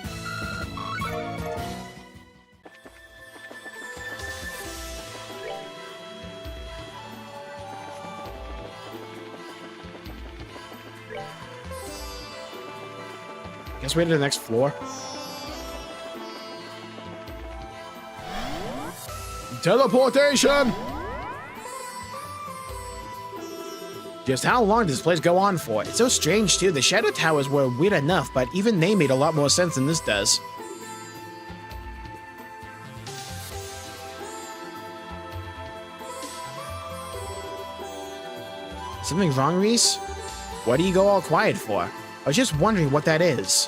Guess we're to the next floor. Teleportation! Just how long does this place go on for? It's so strange, too. The Shadow Towers were weird enough, but even they made a lot more sense than this does. Something wrong, Reese? What do you go all quiet for? I was just wondering what that is.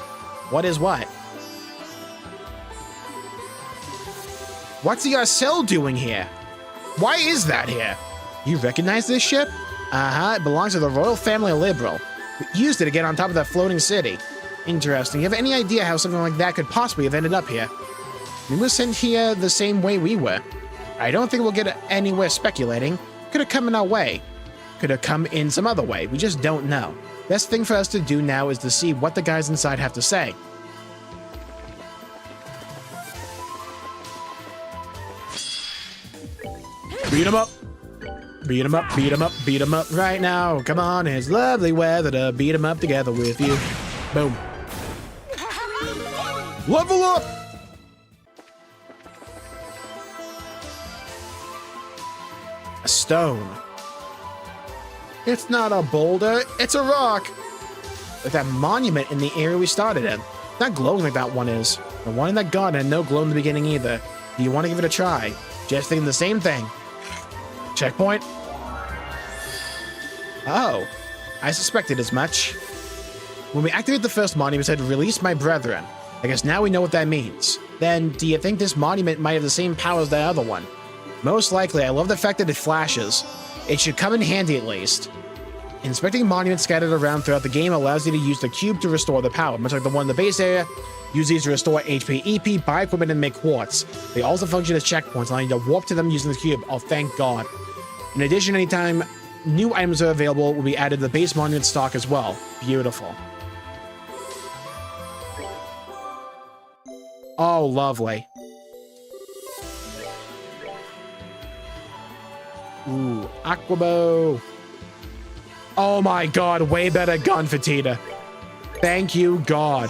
What is what? What's the Arcel doing here? Why is that here? You recognize this ship? Uh-huh, it belongs to the Royal Family Liberal. We used it to get on top of that floating city. Interesting. You have any idea how something like that could possibly have ended up here? We were sent here the same way we were. I don't think we'll get anywhere speculating. Could have come in our way. Could have come in some other way. We just don't know. Best thing for us to do now is to see what the guys inside have to say. Beat him up. Beat him up, beat him up, beat him up right now. Come on, it's lovely weather to beat him up together with you. Boom. Level up! A stone. It's not a boulder, it's a rock. Like that monument in the area we started in. Not glowing like that one is. The one in that garden had no glow in the beginning either. Do you want to give it a try? Just thinking the same thing. Checkpoint. Oh, I suspected as much. When we activate the first monument, it said, release my brethren. I guess now we know what that means. Then, do you think this monument might have the same power as the other one? Most likely. I love the fact that it flashes. It should come in handy at least. Inspecting monuments scattered around throughout the game allows you to use the cube to restore the power, much like the one in the base area. Use these to restore HP, EP, buy equipment, and make quartz. They also function as checkpoints, allowing you to warp to them using the cube. Oh, thank God. In addition, anytime new items are available, will be added to the base monument stock as well. Beautiful. Oh, lovely. Ooh, Aquabo. Oh my God, way better gun for Tita. Thank you, God.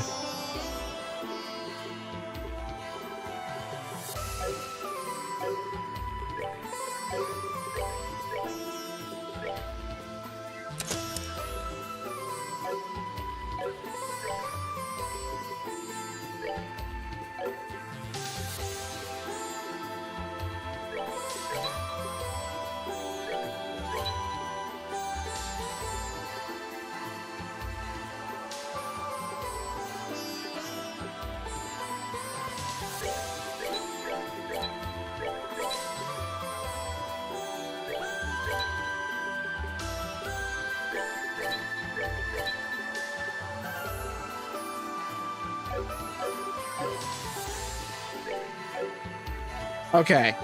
Okay.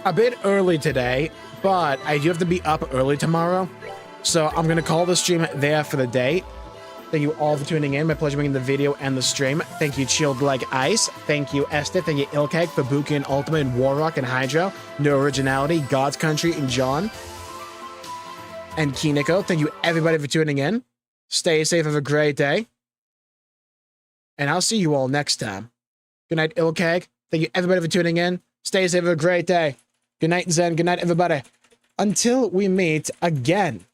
A bit early today, but I do have to be up early tomorrow. So I'm going to call the stream there for the day. Thank you all for tuning in. My pleasure making the video and the stream. Thank you, Chilled Like Ice. Thank you, Esther. Thank you, Ilkeg, Fabuki, and Ultima, and Warrock, and Hydro. No Originality, God's Country, and John. And Kiniko. Thank you, everybody, for tuning in. Stay safe. Have a great day. And I'll see you all next time. Good night, Ilkeg. Thank you, everybody, for tuning in. Stay safe. Have a great day. Good night, Zen. Good night, everybody. Until we meet again.